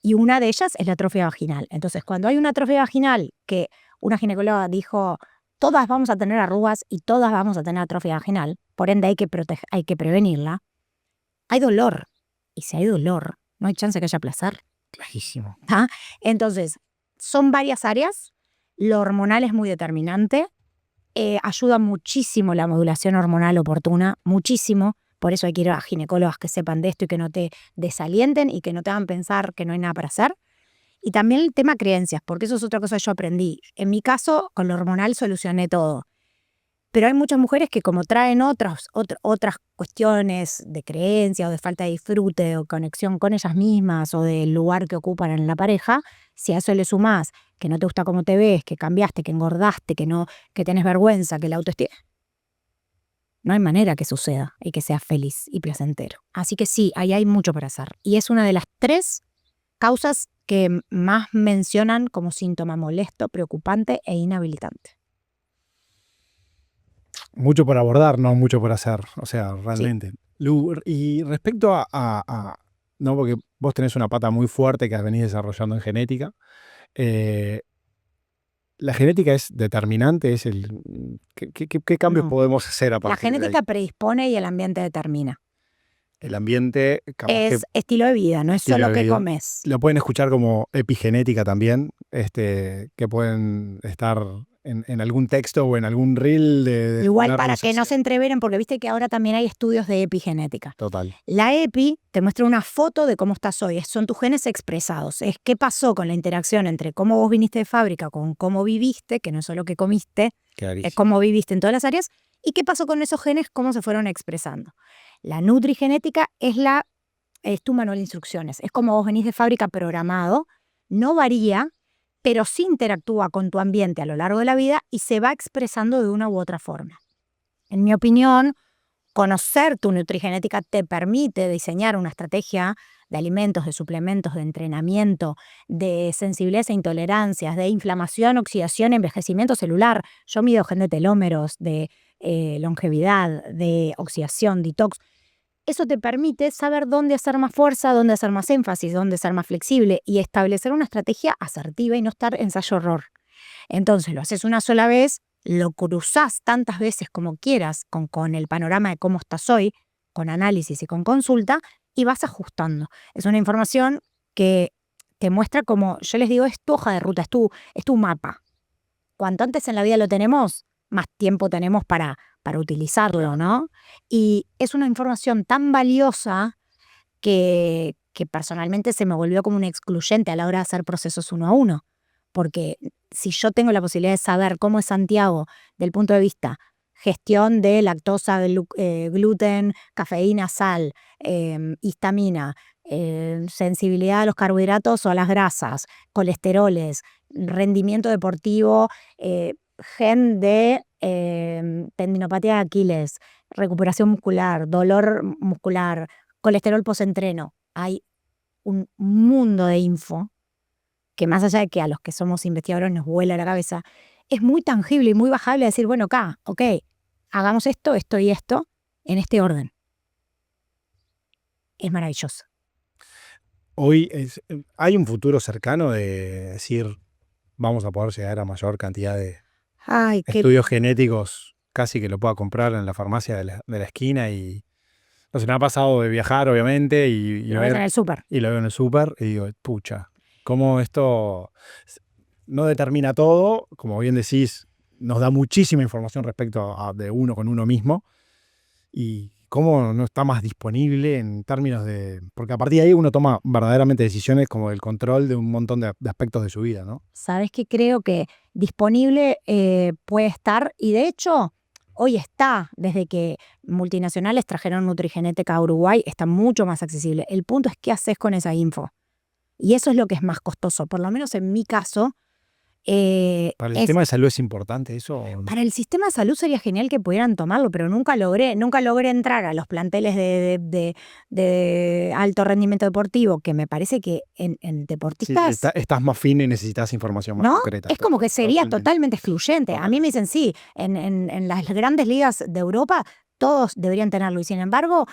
y una de ellas es la atrofia vaginal. Entonces, cuando hay una atrofia vaginal, que una ginecóloga dijo, todas vamos a tener arrugas y todas vamos a tener atrofia vaginal, por ende hay que prevenirla, hay dolor. Y si hay dolor, no hay chance que haya placer. Clarísimo. Entonces, son varias áreas. Lo hormonal es muy determinante. Ayuda muchísimo la modulación hormonal oportuna, muchísimo. Por eso hay que ir a ginecólogas que sepan de esto y que no te desalienten y que no te hagan pensar que no hay nada para hacer. Y también el tema creencias, porque eso es otra cosa que yo aprendí. En mi caso, con lo hormonal solucioné todo. Pero hay muchas mujeres que como traen otras cuestiones de creencia o de falta de disfrute o conexión con ellas mismas o del lugar que ocupan en la pareja, si a eso le sumás que no te gusta cómo te ves, que cambiaste, que engordaste, que tenés vergüenza, que la autoestima... No hay manera que suceda y que sea feliz y placentero. Así que sí, ahí hay mucho para hacer. Y es una de las 3 causas que más mencionan como síntoma molesto, preocupante e inhabilitante. Mucho por abordar, no mucho por hacer, o sea, realmente. Sí. Lu, y respecto no, porque vos tenés una pata muy fuerte que venís desarrollando en genética. ¿La genética es determinante? ¿Qué cambios podemos hacer a partir de ahí? La genética predispone y el ambiente determina. El ambiente es estilo de vida, no es solo que comes. Lo pueden escuchar como epigenética también, que pueden estar en algún texto o en algún reel de igual para que no se entreveren, porque viste que ahora también hay estudios de epigenética. Total. La epi te muestra una foto de cómo estás hoy, son tus genes expresados, es qué pasó con la interacción entre cómo vos viniste de fábrica con cómo viviste, que no es solo que comiste, es cómo viviste en todas las áreas, y qué pasó con esos genes, cómo se fueron expresando. La nutrigenética es tu manual de instrucciones, es como vos venís de fábrica programado, no varía, pero sí interactúa con tu ambiente a lo largo de la vida y se va expresando de una u otra forma. En mi opinión, conocer tu nutrigenética te permite diseñar una estrategia de alimentos, de suplementos, de entrenamiento, de sensibilidades e intolerancias, de inflamación, oxidación, envejecimiento celular. Yo mido gen de telómeros, de longevidad, de oxidación, detox. Eso te permite saber dónde hacer más fuerza, dónde hacer más énfasis, dónde ser más flexible y establecer una estrategia asertiva y no estar ensayo-error. Entonces lo haces una sola vez, lo cruzás tantas veces como quieras con el panorama de cómo estás hoy, con análisis y con consulta, y vas ajustando. Es una información que te muestra como, yo les digo, es tu hoja de ruta, es tu mapa. Cuanto antes en la vida lo tenemos, más tiempo tenemos para utilizarlo, ¿no? Y es una información tan valiosa que personalmente se me volvió como un excluyente a la hora de hacer procesos 1 a 1. Porque si yo tengo la posibilidad de saber cómo es Santiago del punto de vista gestión de lactosa, gluten, cafeína, sal, histamina, sensibilidad a los carbohidratos o a las grasas, colesteroles, rendimiento deportivo, gen de tendinopatía de Aquiles, recuperación muscular, dolor muscular, colesterol postentreno. Hay un mundo de info que, más allá de que a los que somos investigadores nos vuela la cabeza, es muy tangible y muy bajable decir, bueno, acá, ok, hagamos esto, esto y esto en este orden. Es maravilloso. Hoy hay un futuro cercano de decir, vamos a poder llegar a mayor cantidad de estudios genéticos, casi que lo pueda comprar en la farmacia de la esquina y... No sé, me ha pasado de viajar, obviamente, y lo ves en el súper. Y lo veo en el súper y digo, pucha, cómo esto no determina todo, como bien decís, nos da muchísima información respecto de uno con uno mismo y cómo no está más disponible en términos de... Porque a partir de ahí uno toma verdaderamente decisiones como el control de un montón de aspectos de su vida, ¿no? ¿Sabes qué? Creo que disponible puede estar, y de hecho hoy está, desde que multinacionales trajeron nutrigenética a Uruguay, está mucho más accesible. El punto es qué haces con esa info. Y eso es lo que es más costoso, por lo menos en mi caso. ¿Para el sistema de salud es importante eso? Para el sistema de salud sería genial que pudieran tomarlo, pero nunca logré entrar a los planteles de alto rendimiento deportivo, que me parece que en deportistas... Sí, estás más fino y necesitas información más concreta. Es como que sería totalmente excluyente. A mí me dicen, sí, en las grandes ligas de Europa todos deberían tenerlo, y sin embargo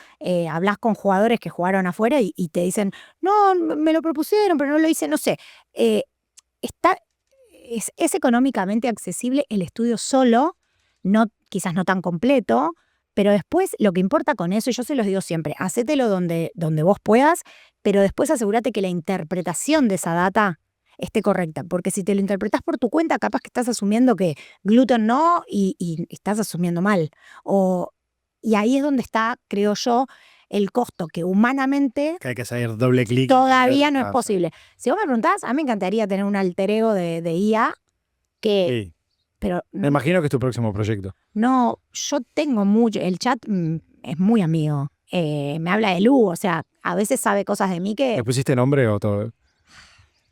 hablas con jugadores que jugaron afuera y te dicen, no, me lo propusieron, pero no lo hice, no sé. Es económicamente accesible el estudio solo, quizás no tan completo, pero después lo que importa con eso, y yo se los digo siempre, hacételo donde vos puedas, pero después asegúrate que la interpretación de esa data esté correcta, porque si te lo interpretas por tu cuenta, capaz que estás asumiendo que gluten no y estás asumiendo mal. Y ahí es donde está, creo yo, el costo que humanamente que hay que hacer doble clic. Todavía no es posible. Si vos me preguntás, a mí me encantaría tener un alter ego de IA que... Sí. Pero Me imagino que es tu próximo proyecto. No, yo tengo mucho... El chat es muy amigo. Me habla de Lu, o sea, a veces sabe cosas de mí que... ¿Le pusiste nombre o todo?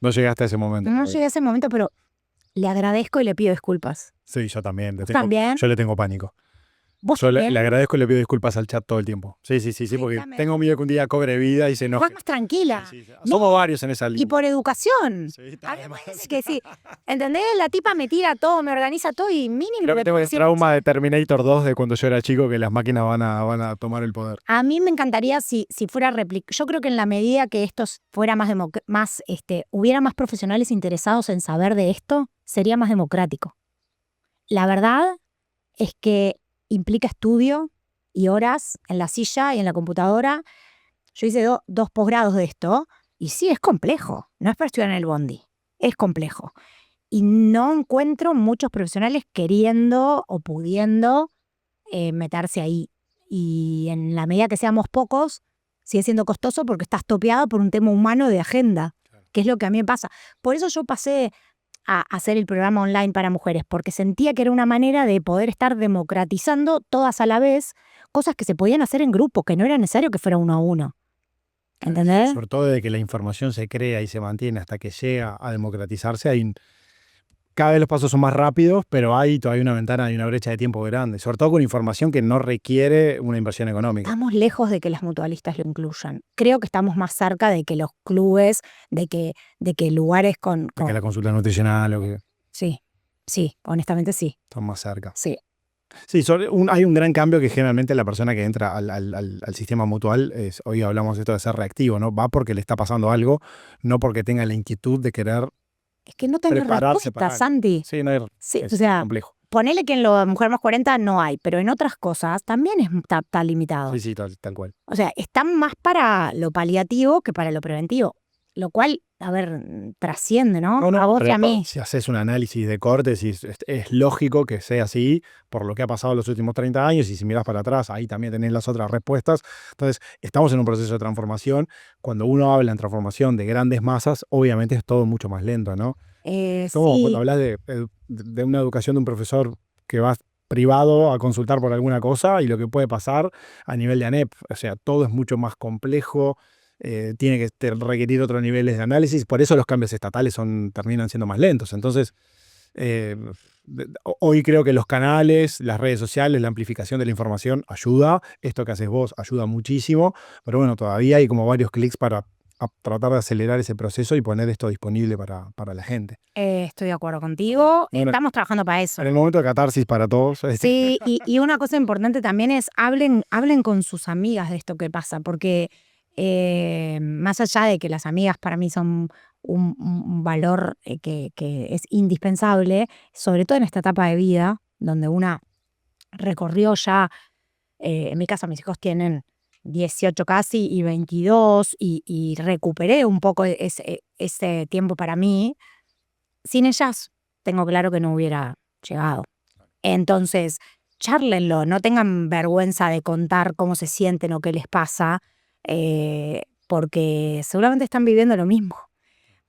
No llegaste a ese momento. No llegué a ese momento, pero le agradezco y le pido disculpas. Sí, yo también. ¿También? Yo le tengo pánico. Yo le agradezco y le pido disculpas al chat todo el tiempo. Sí, porque tengo miedo que un día cobre vida y se enoje. Más tranquila. Sí. Somos varios en esa línea. Y por educación. Sí, es que sí. ¿Entendés? La tipa me tira todo, me organiza todo y mínimo... Creo que tengo el trauma de Terminator 2 de cuando yo era chico, que las máquinas van a tomar el poder. A mí me encantaría si fuera yo creo que en la medida que esto fuera hubiera más profesionales interesados en saber de esto, sería más democrático. La verdad es que implica estudio y horas en la silla y en la computadora. Yo hice dos posgrados de esto y sí, es complejo. No es para estudiar en el bondi. Es complejo. Y no encuentro muchos profesionales queriendo o pudiendo meterse ahí. Y en la medida que seamos pocos, sigue siendo costoso porque estás topeado por un tema humano de agenda, que es lo que a mí me pasa. Por eso yo pasé a hacer el programa online para mujeres, porque sentía que era una manera de poder estar democratizando todas a la vez cosas que se podían hacer en grupo, que no era necesario que fuera uno a uno. ¿Entendés? Sobre todo de que la información se crea y se mantiene hasta que llega a democratizarse. Cada vez los pasos son más rápidos, pero hay todavía una ventana y una brecha de tiempo grande, sobre todo con información que no requiere una inversión económica. Estamos lejos de que las mutualistas lo incluyan. Creo que estamos más cerca de que los clubes, de que lugares con... De que la consulta nutricional o que... Sí, honestamente sí. Están más cerca. Sí. Sí, hay un gran cambio que generalmente la persona que entra al sistema mutual, hoy hablamos de esto de ser reactivo, ¿no? Va porque le está pasando algo, no porque tenga la inquietud de querer... Es que no tenés respuesta, Santi. Sí, no hay, es complejo. Ponele que en lo de Mujer Más 40 no hay, pero en otras cosas también está limitado. Sí, tal cual. O sea, están más para lo paliativo que para lo preventivo. Lo cual, a ver, trasciende, ¿no? A vos y a mí. Si haces un análisis de cortes, es lógico que sea así por lo que ha pasado en los últimos 30 años, y si miras para atrás, ahí también tenés las otras respuestas. Entonces, estamos en un proceso de transformación. Cuando uno habla en transformación de grandes masas, obviamente es todo mucho más lento, ¿no? Como cuando hablas de una educación de un profesor que va privado a consultar por alguna cosa y lo que puede pasar a nivel de ANEP. O sea, todo es mucho más complejo, tiene que requerir otros niveles de análisis, por eso los cambios estatales terminan siendo más lentos. Entonces, hoy creo que los canales, las redes sociales, la amplificación de la información ayuda. Esto que haces vos ayuda muchísimo, pero bueno, todavía hay como varios clics para tratar de acelerar ese proceso y poner esto disponible para la gente. Estoy de acuerdo contigo. Bueno, estamos trabajando para eso. En el momento de catarsis para todos. Sí, y una cosa importante también es hablen con sus amigas de esto que pasa, porque más allá de que las amigas para mí son un valor que es indispensable, sobre todo en esta etapa de vida, donde una recorrió ya, en mi caso mis hijos tienen 18 casi y 22, y recuperé un poco ese tiempo para mí. Sin ellas, tengo claro que no hubiera llegado. Entonces, chárlenlo, no tengan vergüenza de contar cómo se sienten o qué les pasa, porque seguramente están viviendo lo mismo.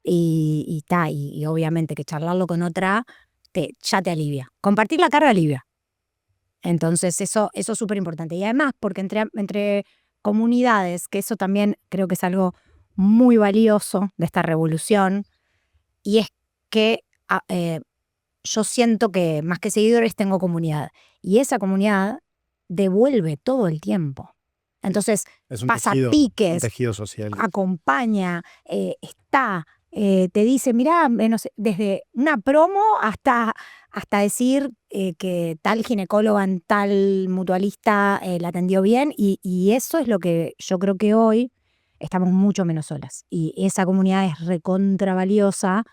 Y obviamente que charlarlo con otra ya te alivia. Compartir la carga alivia. Entonces, eso es súper importante. Y además, porque entre comunidades, que eso también creo que es algo muy valioso de esta revolución, y es que yo siento que más que seguidores tengo comunidad. Y esa comunidad devuelve todo el tiempo. Entonces, es un pasa tejido, piques, un tejido social. acompaña, te dice, mirá, no sé, desde una promo hasta decir que tal ginecóloga en tal mutualista la atendió bien. Y eso es lo que yo creo que hoy estamos mucho menos solas. Y esa comunidad es recontra valiosa,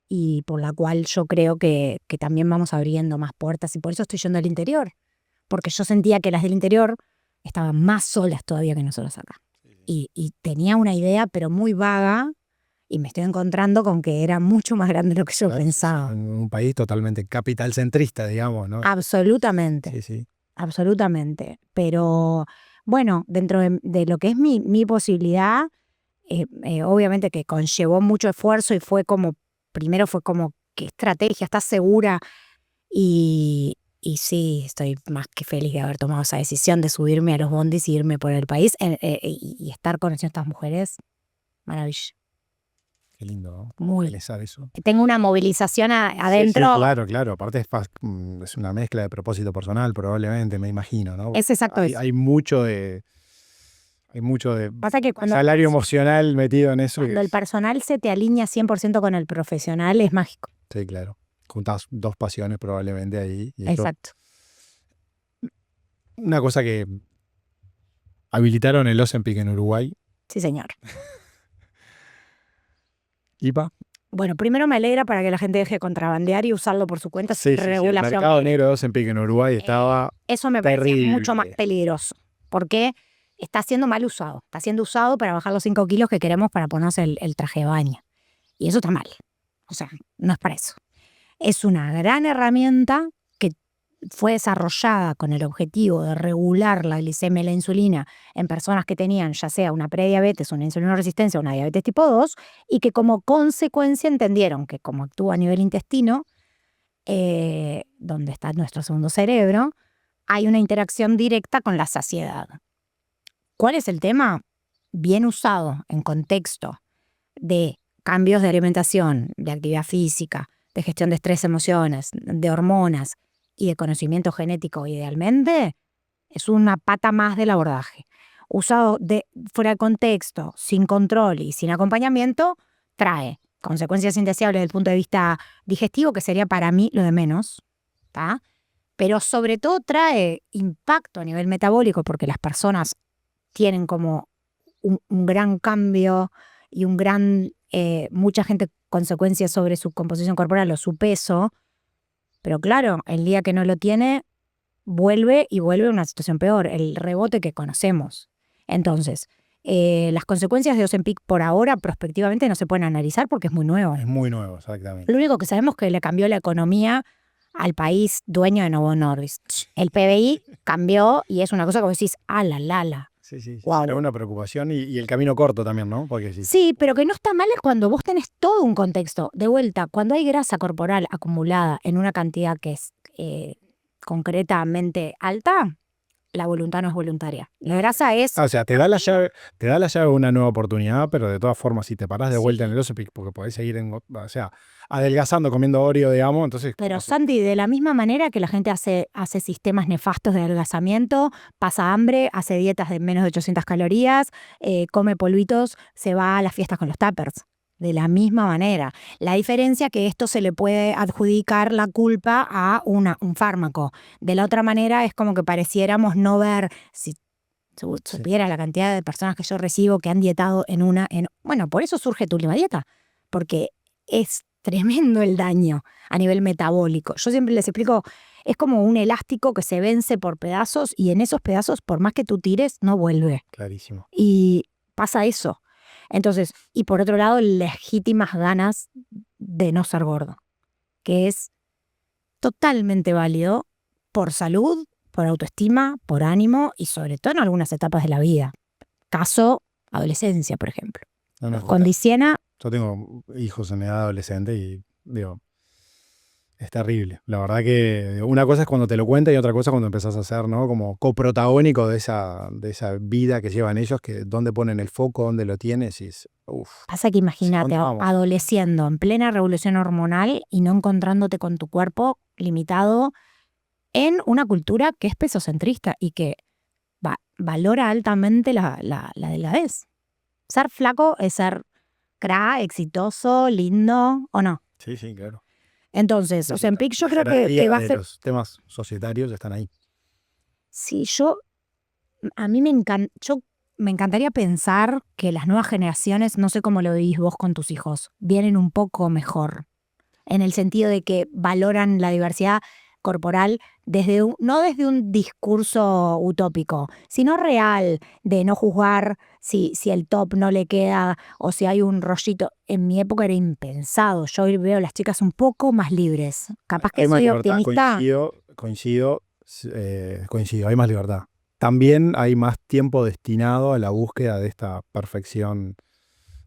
y por la cual yo creo que también vamos abriendo más puertas, y por eso estoy yendo al interior, porque yo sentía que las del interior estaban más solas todavía que nosotros acá. Y tenía una idea, pero muy vaga, y me estoy encontrando con que era mucho más grande de lo que yo pensaba. En un país totalmente capitalcentrista, digamos, ¿no? Absolutamente. Sí, sí. Absolutamente. Pero bueno, dentro de lo que es mi posibilidad, obviamente que conllevó mucho esfuerzo, y primero fue como, ¿qué estrategia? ¿Estás segura? Y sí, estoy más que feliz de haber tomado esa decisión de subirme a los bondis y irme por el país, y estar conociendo a estas mujeres. Maravilla. Qué lindo, ¿no? Muy. Realizar eso. Tengo una movilización adentro. Sí, claro. Aparte es una mezcla de propósito personal, probablemente, me imagino, ¿no? Es exacto eso. Hay mucho de Pasa que cuando salario emocional metido en eso. el personal se te alinea 100% con el profesional, es mágico. Sí, claro. Juntás dos pasiones probablemente ahí. Y exacto. Una cosa que habilitaron el Ozempic en Uruguay. Sí, señor. ¿IPA? Bueno, primero me alegra para que la gente deje de contrabandear y usarlo por su cuenta. Sí, el mercado negro de Ozempic en Uruguay estaba eso me parece mucho más peligroso, porque está siendo mal usado. Está siendo usado para bajar los 5 kilos que queremos para ponernos el traje de baño. Y eso está mal. O sea, no es para eso. Es una gran herramienta que fue desarrollada con el objetivo de regular la glicemia y la insulina en personas que tenían ya sea una prediabetes, una insulinoresistencia o una diabetes tipo 2, y que como consecuencia entendieron que como actúa a nivel intestino, donde está nuestro segundo cerebro, hay una interacción directa con la saciedad. ¿Cuál es el tema? Bien usado en contexto de cambios de alimentación, de actividad física, de gestión de estrés, emociones, de hormonas y de conocimiento genético idealmente, es una pata más del abordaje. Usado fuera de contexto, sin control y sin acompañamiento, trae consecuencias indeseables desde el punto de vista digestivo, que sería para mí lo de menos, ¿tá? Pero sobre todo trae impacto a nivel metabólico, porque las personas tienen como un gran cambio y mucha gente consecuencias sobre su composición corporal o su peso, pero claro, el día que no lo tiene, vuelve a una situación peor, el rebote que conocemos. Entonces, las consecuencias de Ozempic por ahora, prospectivamente, no se pueden analizar porque es muy nuevo. Es muy nuevo, exactamente. Lo único que sabemos es que le cambió la economía al país dueño de Novo Nordisk. El PBI cambió y es una cosa que vos decís, la. Sí. Wow. Era una preocupación y el camino corto también, ¿no? Porque sí, pero que no está mal cuando vos tenés todo un contexto. De vuelta, cuando hay grasa corporal acumulada en una cantidad que es concretamente alta, la voluntad no es voluntaria. La grasa es... O sea, te da la llave a una nueva oportunidad, pero de todas formas, si te parás de vuelta Sí. en el Ozempic, porque podés seguir adelgazando, comiendo Oreo, digamos, entonces... Pero Santi, de la misma manera que la gente hace sistemas nefastos de adelgazamiento, pasa hambre, hace dietas de menos de 800 calorías, come polvitos, se va a las fiestas con los tuppers. De la misma manera. La diferencia es que esto se le puede adjudicar la culpa a un fármaco. De la otra manera es como que pareciéramos no ver, si supiera la cantidad de personas que yo recibo que han dietado bueno, por eso surge tu última dieta, porque es tremendo el daño a nivel metabólico. Yo siempre les explico, es como un elástico que se vence por pedazos y en esos pedazos, por más que tú tires, no vuelve. Clarísimo. Y pasa eso. Entonces, y por otro lado, legítimas ganas de no ser gordo, que es totalmente válido por salud, por autoestima, por ánimo y sobre todo en algunas etapas de la vida. Caso adolescencia, por ejemplo. Condiciona. Yo tengo hijos en edad adolescente y digo, es terrible. La verdad que una cosa es cuando te lo cuentan y otra cosa es cuando empezás a ser, ¿no? Como coprotagónico de esa vida que llevan ellos, que dónde ponen el foco, dónde lo tienes y Pasa que imagínate, adoleciendo en plena revolución hormonal y no encontrándote con tu cuerpo limitado en una cultura que es pesocentrista y que valora altamente la delgadez. Ser flaco es ser exitoso, lindo, ¿o no? Sí, claro. Entonces, Ozempic yo creo que va a ser... Los temas societarios están ahí. Sí, a mí me encantaría pensar que las nuevas generaciones, no sé cómo lo veis vos con tus hijos, vienen un poco mejor, en el sentido de que valoran la diversidad corporal no desde un discurso utópico, sino real, de no juzgar si el top no le queda o si hay un rollito. En mi época era impensado. Yo hoy veo a las chicas un poco más libres. Capaz que soy optimista. Coincido, hay más libertad. También hay más tiempo destinado a la búsqueda de esta perfección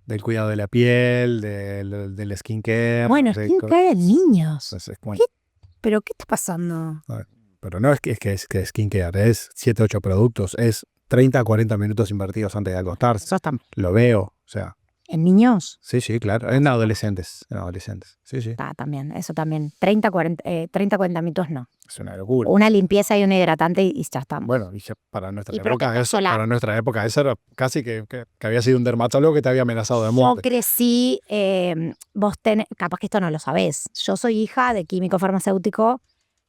del cuidado de la piel, del skincare. Bueno, skincare en niños. Bueno. ¿Pero qué está pasando? Pero no es que es skincare, es 7, 8 productos, es 30 a 40 minutos invertidos antes de acostarse. Lo veo, o sea. ¿En niños? Sí, claro. En adolescentes. Sí. También, eso también. 30, 40 minutos no. Es una locura. Una limpieza y un hidratante y ya estamos. Bueno, y para nuestra época eso era casi que había sido un dermatólogo que te había amenazado de muerte. Yo crecí, capaz que esto no lo sabés, yo soy hija de químico farmacéutico,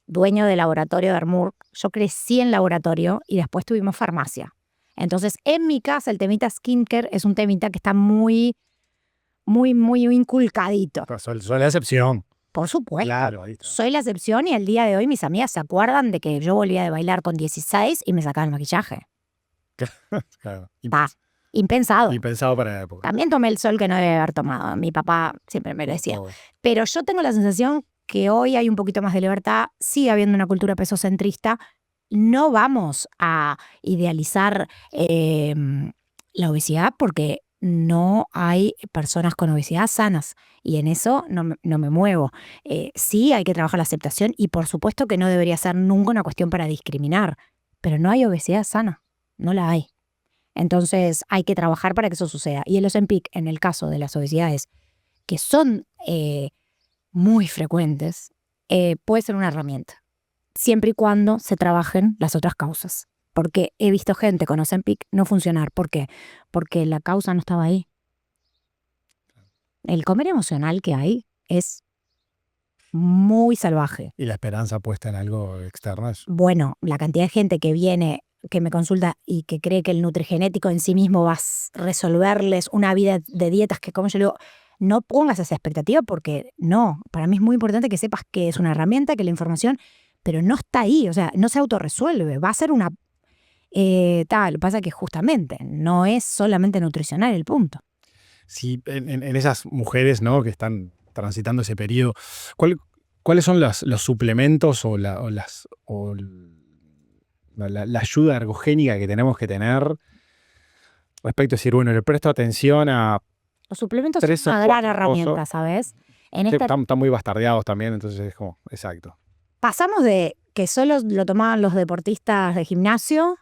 dueño de laboratorio de Armour. Yo crecí en laboratorio y después tuvimos farmacia. Entonces, en mi casa, el temita skincare es un temita que está muy, muy, muy inculcadito. Pero soy la excepción. Por supuesto. Claro, ahí está. Soy la excepción y al día de hoy mis amigas se acuerdan de que yo volvía de bailar con 16 y me sacaban el maquillaje. Claro. Impensado. Impensado para la época. También tomé el sol que no debe haber tomado. Mi papá siempre me lo decía. Pero yo tengo la sensación que hoy hay un poquito más de libertad. Sigue habiendo una cultura pesocentrista. No vamos a idealizar la obesidad porque no hay personas con obesidad sanas y en eso no me muevo. Sí hay que trabajar la aceptación y por supuesto que no debería ser nunca una cuestión para discriminar, pero no hay obesidad sana, no la hay. Entonces hay que trabajar para que eso suceda. Y el Ozempic, en el caso de las obesidades que son muy frecuentes, puede ser una herramienta, siempre y cuando se trabajen las otras causas. Porque he visto gente con Ozempic no funcionar. ¿Por qué? Porque la causa no estaba ahí. El comer emocional que hay es muy salvaje. Y la esperanza puesta en algo externo es... Bueno, la cantidad de gente que viene, que me consulta y que cree que el nutrigenético en sí mismo va a resolverles una vida de dietas que, como yo le digo, no pongas esa expectativa porque no. Para mí es muy importante que sepas que es una herramienta, que la información, pero no está ahí, o sea, no se autorresuelve. Va a ser una... lo que pasa es que justamente no es solamente nutricional el punto. Sí, en esas mujeres, ¿no?, que están transitando ese periodo, ¿cuáles son los suplementos o la ayuda ergogénica que tenemos que tener respecto a decir, bueno, le presto atención a... Los suplementos son una gran herramienta, ¿sabes? Están muy bastardeados también, entonces es como, exacto. Pasamos de que solo lo tomaban los deportistas de gimnasio,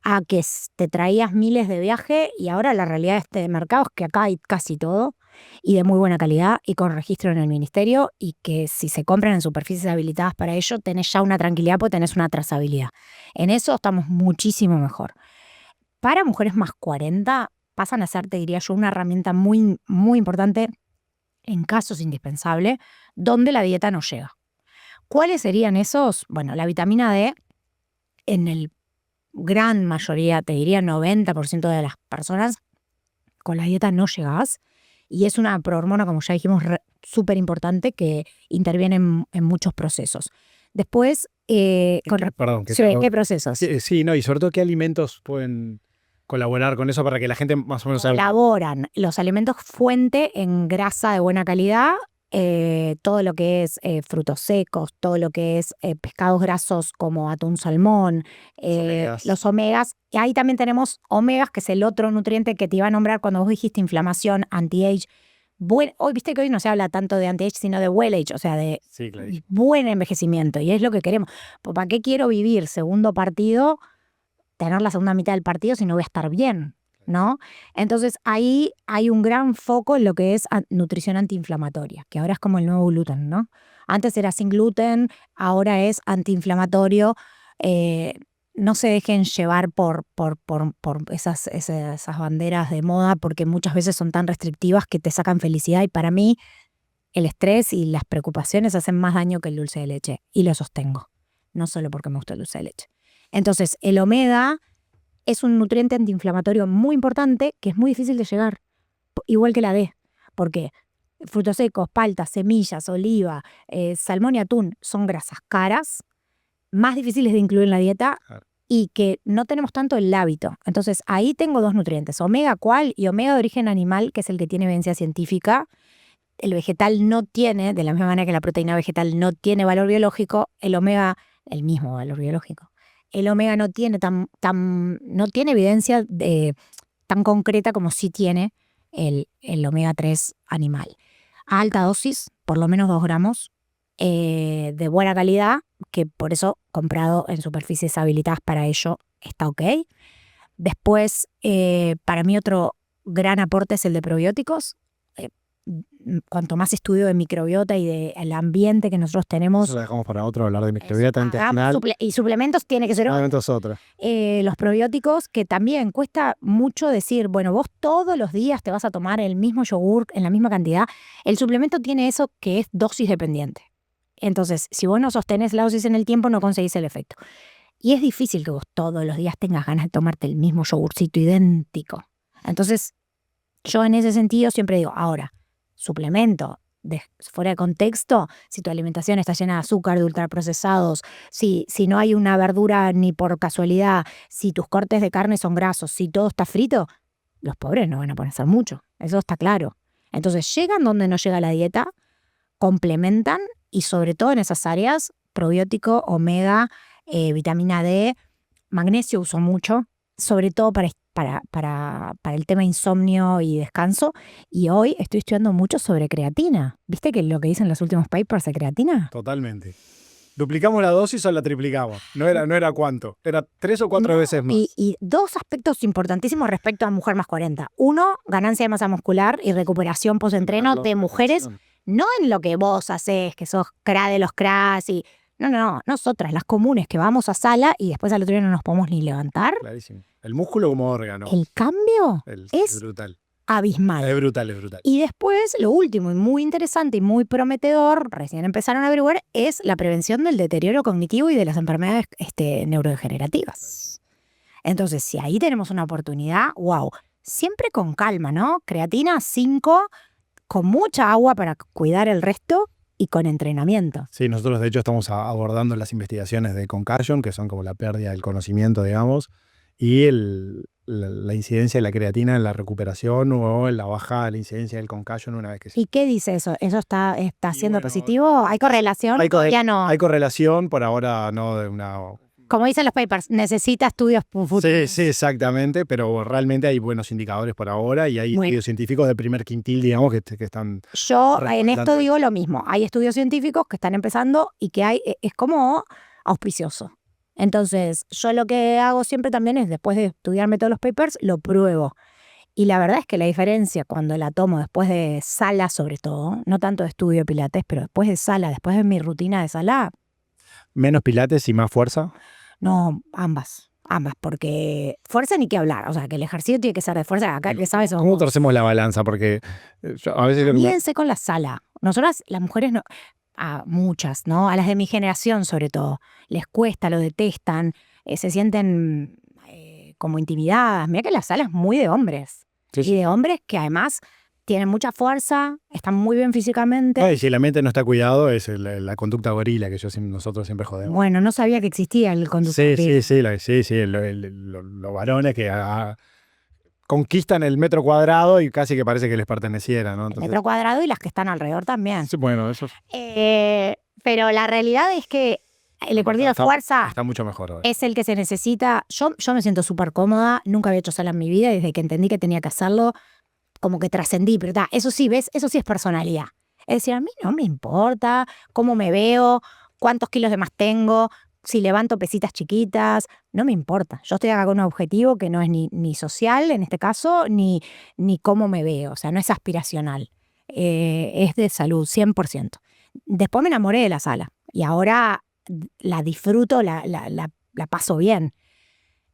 a que te traías miles de viajes, y ahora la realidad de este mercado es que acá hay casi todo y de muy buena calidad y con registro en el ministerio, y que si se compran en superficies habilitadas para ello, tenés ya una tranquilidad porque tenés una trazabilidad. En eso estamos muchísimo mejor. Para mujeres más 40 pasan a ser, te diría yo, una herramienta muy, muy importante en casos indispensables donde la dieta no llega. ¿Cuáles serían esos? Bueno, la vitamina D, en el gran mayoría, te diría 90% de las personas, con la dieta no llegás, y es una prohormona, como ya dijimos, súper importante que interviene en muchos procesos. Después, Perdón, ¿qué procesos? Sí, no, y sobre todo qué alimentos pueden colaborar con eso para que la gente más o menos sabe. Colaboran los alimentos fuente en grasa de buena calidad, todo lo que es frutos secos, todo lo que es pescados grasos como atún, salmón, los omegas. Y ahí también tenemos omegas, que es el otro nutriente que te iba a nombrar cuando vos dijiste inflamación, anti-age. Hoy viste que hoy no se habla tanto de anti-age, sino de well age, o sea, de buen envejecimiento, y es lo que queremos. ¿Para qué quiero vivir segundo partido, tener la segunda mitad del partido si no voy a estar bien? ¿No? Entonces ahí hay un gran foco en lo que es nutrición antiinflamatoria, que ahora es como el nuevo gluten, ¿no? Antes era sin gluten, ahora es antiinflamatorio. No se dejen llevar por esas banderas de moda, porque muchas veces son tan restrictivas que te sacan felicidad, y para mí el estrés y las preocupaciones hacen más daño que el dulce de leche, y lo sostengo, no solo porque me gusta el dulce de leche. Entonces el omega es un nutriente antiinflamatorio muy importante que es muy difícil de llegar, igual que la D, porque frutos secos, paltas, semillas, oliva, salmón y atún son grasas caras, más difíciles de incluir en la dieta, y que no tenemos tanto el hábito. Entonces ahí tengo dos nutrientes, omega cual y omega de origen animal, que es el que tiene evidencia científica. El vegetal no tiene, de la misma manera que la proteína vegetal no tiene valor biológico, el omega, el mismo valor biológico. El omega no tiene no tiene evidencia tan concreta como sí tiene el omega 3 animal. A alta dosis, por lo menos 2 gramos, de buena calidad, que por eso comprado en superficies habilitadas para ello está ok. Después, para mí otro gran aporte es el de probióticos. Cuanto más estudio de microbiota y del ambiente que nosotros tenemos. Eso lo dejamos para otro, hablar de microbiota intestinal. Y suplementos tiene que ser suplementos otra. Los probióticos, que también cuesta mucho decir, bueno, vos todos los días te vas a tomar el mismo yogur en la misma cantidad. El suplemento tiene eso que es dosis dependiente. Entonces, si vos no sostenés la dosis en el tiempo, no conseguís el efecto. Y es difícil que vos todos los días tengas ganas de tomarte el mismo yogurcito idéntico. Entonces, yo en ese sentido siempre digo, ahora, suplemento fuera de contexto, si tu alimentación está llena de azúcar, de ultraprocesados, si no hay una verdura ni por casualidad, si tus cortes de carne son grasos, si todo está frito, los pobres no van a poder hacer mucho, eso está claro. Entonces llegan donde no llega la dieta, complementan, y sobre todo en esas áreas, probiótico, omega, vitamina D, magnesio uso mucho, sobre todo para el tema insomnio y descanso. Y hoy estoy estudiando mucho sobre creatina. ¿Viste que lo que dicen los últimos papers de creatina? Totalmente. ¿Duplicamos la dosis o la triplicamos? No era cuánto, era 3 o 4 veces más. Y dos aspectos importantísimos respecto a mujer más 40. Uno, ganancia de masa muscular y recuperación post-entreno de mujeres, no en lo que vos hacés, que sos cra de los cras y... No, nosotras, las comunes, que vamos a sala y después al otro día no nos podemos ni levantar. Clarísimo. El músculo como órgano. El cambio es brutal. Abismal. Es brutal. Y después, lo último y muy interesante y muy prometedor, recién empezaron a averiguar, es la prevención del deterioro cognitivo y de las enfermedades neurodegenerativas. Entonces, si ahí tenemos una oportunidad, wow, siempre con calma, ¿no? Creatina 5, con mucha agua para cuidar el resto, y con entrenamiento. Sí, nosotros de hecho estamos abordando las investigaciones de concussion, que son como la pérdida del conocimiento, digamos, y la incidencia de la creatina en la recuperación o en la baja de la incidencia del concussion una vez que... ¿Y qué dice eso? ¿Eso está siendo positivo? ¿Hay correlación? Ya no. Hay correlación, por ahora no de una... Como dicen los papers, necesita estudios futuros. Sí, exactamente, pero realmente hay buenos indicadores por ahora y hay estudios científicos de primer quintil, digamos, que están... Yo en esto digo lo mismo. Hay estudios científicos que están empezando y que es como auspicioso. Entonces, yo lo que hago siempre también es, después de estudiarme todos los papers, lo pruebo. Y la verdad es que la diferencia cuando la tomo después de sala, sobre todo, no tanto de estudio de pilates, pero después de sala, después de mi rutina de sala, ¿Menos pilates y más fuerza? no, ambas, porque fuerza ni qué hablar. O sea, que el ejercicio tiene que ser de fuerza. Acá que sabes, ¿Cómo torcemos la balanza? Porque a veces... Piense con la sala. Nosotras, las mujeres, no, a muchas, ¿no? A las de mi generación, sobre todo, les cuesta, lo detestan, se sienten como intimidadas. Mira que la sala es muy de hombres. Sí, Y de hombres que además tienen mucha fuerza, están muy bien físicamente. Y si la mente no está cuidado, es la conducta gorila que nosotros siempre jodemos. Bueno, no sabía que existía el conducto gorila. Sí, los varones que conquistan el metro cuadrado y casi que parece que les perteneciera, ¿no? El metro cuadrado y las que están alrededor también. Sí, bueno, eso Pero la realidad es que el ejercicio de fuerza está mucho mejor ahora. es el que se necesita. Yo me siento súper cómoda, nunca había hecho sala en mi vida y desde que entendí que tenía que hacerlo, como que trascendí, pero eso sí, ¿ves? Eso sí es personalidad. Es decir, a mí no me importa cómo me veo, cuántos kilos de más tengo, si levanto pesitas chiquitas, no me importa. Yo estoy acá con un objetivo que no es ni social, en este caso, ni cómo me veo. O sea, no es aspiracional. Es de salud, 100%. Después me enamoré de la sala y ahora la disfruto, la paso bien.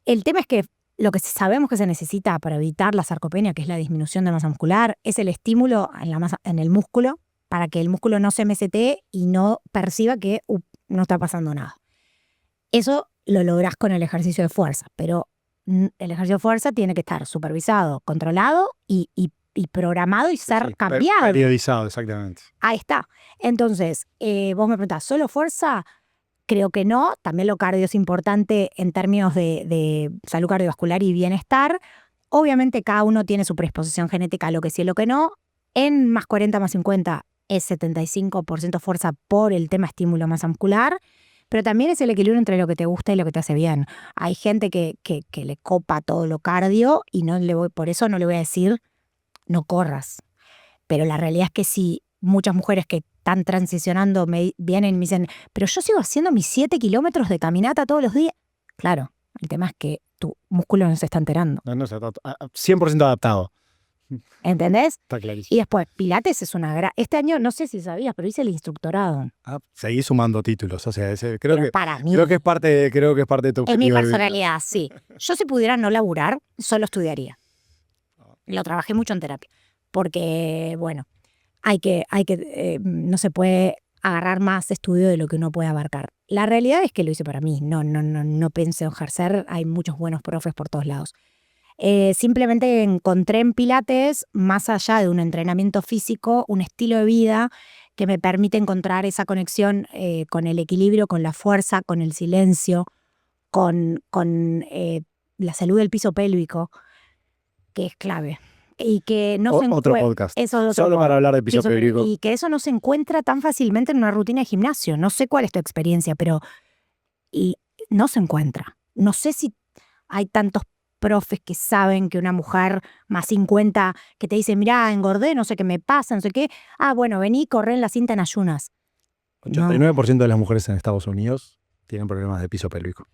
El tema es que lo que sabemos que se necesita para evitar la sarcopenia, que es la disminución de masa muscular, es el estímulo en el músculo para que el músculo no se mesetee y no perciba que no está pasando nada. Eso lo lográs con el ejercicio de fuerza, pero el ejercicio de fuerza tiene que estar supervisado, controlado y programado y ser cambiado. Periodizado, exactamente. Ahí está. Entonces, vos me preguntás, ¿solo fuerza? Creo que no. También lo cardio es importante en términos de salud cardiovascular y bienestar. Obviamente cada uno tiene su predisposición genética a lo que sí y lo que no. En más 40, más 50 es 75% fuerza por el tema estímulo masa muscular, pero también es el equilibrio entre lo que te gusta y lo que te hace bien. Hay gente que le copa todo lo cardio y por eso no le voy a decir no corras. Pero la realidad es que si muchas mujeres que están transicionando vienen y me dicen, pero yo sigo haciendo mis 7 kilómetros de caminata todos los días. Claro, el tema es que tu músculo no se está enterando. No, está 100% adaptado. ¿Entendés? Está clarísimo. Y después, Pilates es una gran... Este año, no sé si sabías, pero hice el instructorado. Seguí sumando títulos, o sea, creo que es parte de tu... Es mi personalidad, sí. Yo si pudiera no laburar, solo estudiaría. Lo trabajé mucho en terapia. Porque, bueno, no se puede agarrar más estudio de lo que uno puede abarcar. La realidad es que lo hice para mí. No pensé en ejercer. Hay muchos buenos profes por todos lados. Simplemente encontré en Pilates, más allá de un entrenamiento físico, un estilo de vida que me permite encontrar esa conexión con el equilibrio, con la fuerza, con el silencio, con la salud del piso pélvico, que es clave. Y que no se otro podcast. Solo para hablar de piso pélvico. Y que eso no se encuentra tan fácilmente en una rutina de gimnasio. No sé cuál es tu experiencia, pero no se encuentra. No sé si hay tantos profes que saben que una mujer más 50 que te dice, mirá, engordé, no sé qué me pasa, no sé qué. Bueno, vení, corré en la cinta en ayunas. 89% de las mujeres en Estados Unidos tienen problemas de piso pélvico.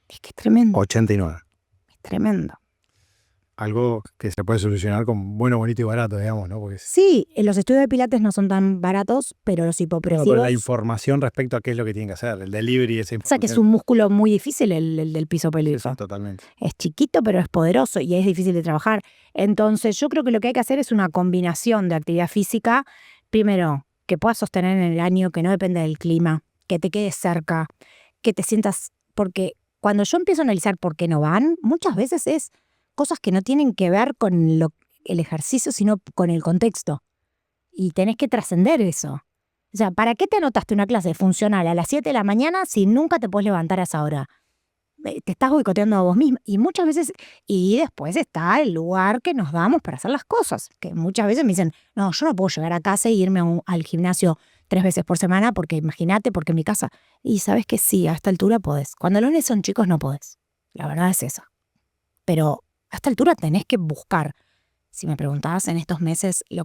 Es que es tremendo. 89. Es tremendo. Algo que se puede solucionar con bueno, bonito y barato, digamos, ¿no? Porque sí, los estudios de Pilates no son tan baratos, pero los hipopresivos... Pero la información respecto a qué es lo que tienen que hacer, el delivery, esa información. O sea, que es un músculo muy difícil el del piso pélvico. Sí, totalmente. Es chiquito, pero es poderoso y es difícil de trabajar. Entonces, yo creo que lo que hay que hacer es una combinación de actividad física. Primero, que puedas sostener en el año, que no depende del clima, que te quedes cerca, que te sientas... Porque cuando yo empiezo a analizar por qué no van, muchas veces es cosas que no tienen que ver con el ejercicio, sino con el contexto. Y tenés que trascender eso. O sea, ¿para qué te anotaste una clase funcional a las 7 de la mañana si nunca te puedes levantar a esa hora? Te estás boicoteando a vos mismo. Y muchas veces, y después está el lugar que nos damos para hacer las cosas. Que muchas veces me dicen, no, yo no puedo llegar a casa e irme al gimnasio 3 veces por semana, porque imagínate, porque en mi casa. Y sabes que sí, a esta altura podés. Cuando los nenes son chicos no podés. La verdad es esa. Pero a esta altura tenés que buscar. Si me preguntabas en estos meses, lo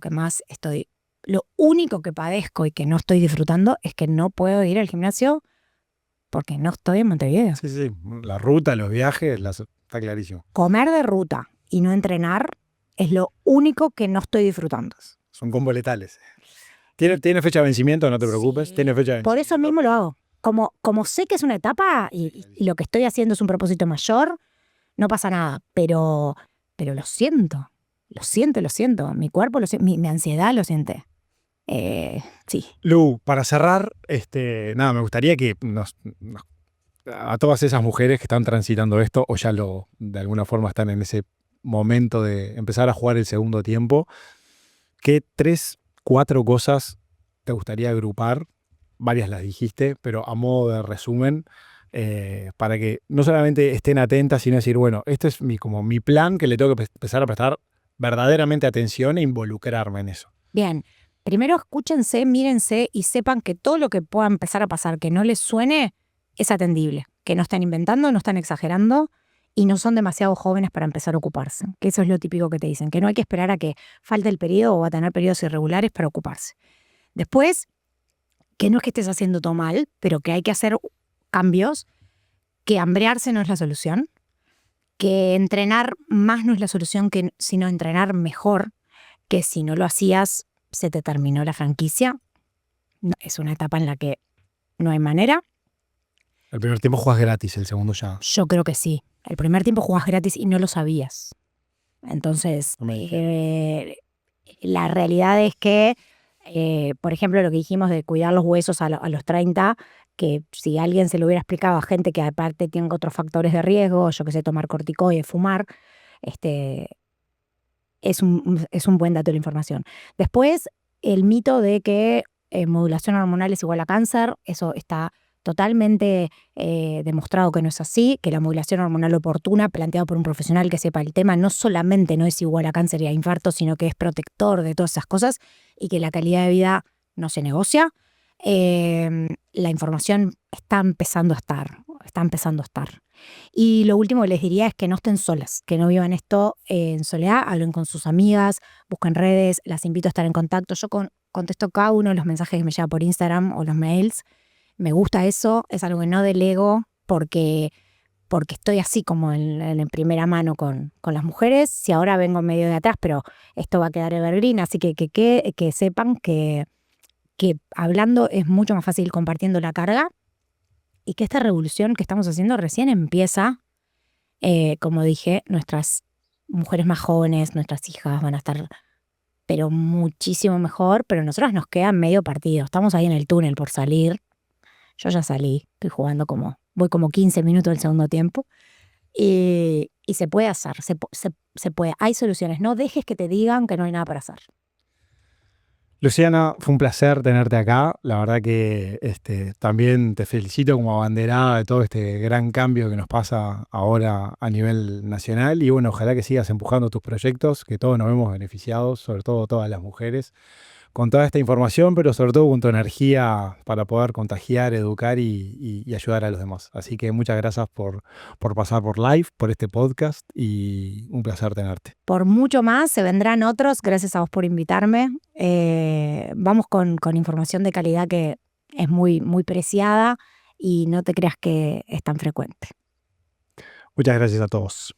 único que padezco y que no estoy disfrutando es que no puedo ir al gimnasio porque no estoy en Montevideo. Sí, sí. La ruta, los viajes, está clarísimo. Comer de ruta y no entrenar es lo único que no estoy disfrutando. Son combos letales. ¿Tiene fecha de vencimiento? No te preocupes. Sí. Tiene fecha de vencimiento. Por eso mismo lo hago. Como sé que es una etapa y lo que estoy haciendo es un propósito mayor, no pasa nada. Pero lo siento. Lo siento. Mi cuerpo lo siente. Mi ansiedad lo siente. Sí. Lu, para cerrar, me gustaría que a todas esas mujeres que están transitando esto, o ya de alguna forma están en ese momento de empezar a jugar el segundo tiempo, ¿qué 3, 4 cosas te gustaría agrupar? Varias las dijiste, pero a modo de resumen, para que no solamente estén atentas, sino decir, bueno, este es como mi plan, que le tengo que empezar a prestar verdaderamente atención e involucrarme en eso. Bien. Primero escúchense, mírense y sepan que todo lo que pueda empezar a pasar que no les suene es atendible. Que no están inventando, no están exagerando y no son demasiado jóvenes para empezar a ocuparse. Que eso es lo típico que te dicen, que no hay que esperar a que falte el periodo o a tener periodos irregulares para ocuparse. Después, que no es que estés haciendo todo mal, pero que hay que hacer cambios, que hambrearse no es la solución, que entrenar más no es la solución, sino entrenar mejor, que si no lo hacías se te terminó la franquicia. No, es una etapa en la que no hay manera. El primer tiempo juegas gratis, el segundo ya. Yo creo que sí. El primer tiempo jugás gratis y no lo sabías. Entonces, la realidad es que, por ejemplo, lo que dijimos de cuidar los huesos a los 30, que si alguien se lo hubiera explicado a gente que aparte tiene otros factores de riesgo, yo que sé, tomar corticoides, fumar, es un buen dato de la información. Después, el mito de que modulación hormonal es igual a cáncer, eso está totalmente demostrado que no es así, que la modulación hormonal oportuna, planteada por un profesional que sepa el tema, no solamente no es igual a cáncer y a infarto, sino que es protector de todas esas cosas y que la calidad de vida no se negocia. La información está empezando a estar. Y lo último que les diría es que no estén solas, que no vivan esto en soledad, hablen con sus amigas, busquen redes, las invito a estar en contacto. Yo contesto cada uno de los mensajes que me llegan por Instagram o los mails. Me gusta eso, es algo que no delego porque estoy así como en primera mano con las mujeres. Si ahora vengo medio de atrás, pero esto va a quedar evergreen, así que sepan que hablando es mucho más fácil compartiendo la carga y que esta revolución que estamos haciendo recién empieza. Como dije, nuestras mujeres más jóvenes, nuestras hijas van a estar pero muchísimo mejor, pero nosotras nos queda medio partido. Estamos ahí en el túnel por salir. Yo ya salí, estoy jugando voy como 15 minutos del segundo tiempo y se puede hacer, se puede. Hay soluciones, no dejes que te digan que no hay nada para hacer. Luciana, fue un placer tenerte acá. La verdad que también te felicito como abanderada de todo este gran cambio que nos pasa ahora a nivel nacional y bueno, ojalá que sigas empujando tus proyectos, que todos nos vemos beneficiados, sobre todo todas las mujeres, con toda esta información, pero sobre todo con tu energía para poder contagiar, educar y ayudar a los demás. Así que muchas gracias por pasar por live, por este podcast y un placer tenerte. Por mucho más, se vendrán otros. Gracias a vos por invitarme. Vamos con información de calidad que es muy, muy preciada y no te creas que es tan frecuente. Muchas gracias a todos.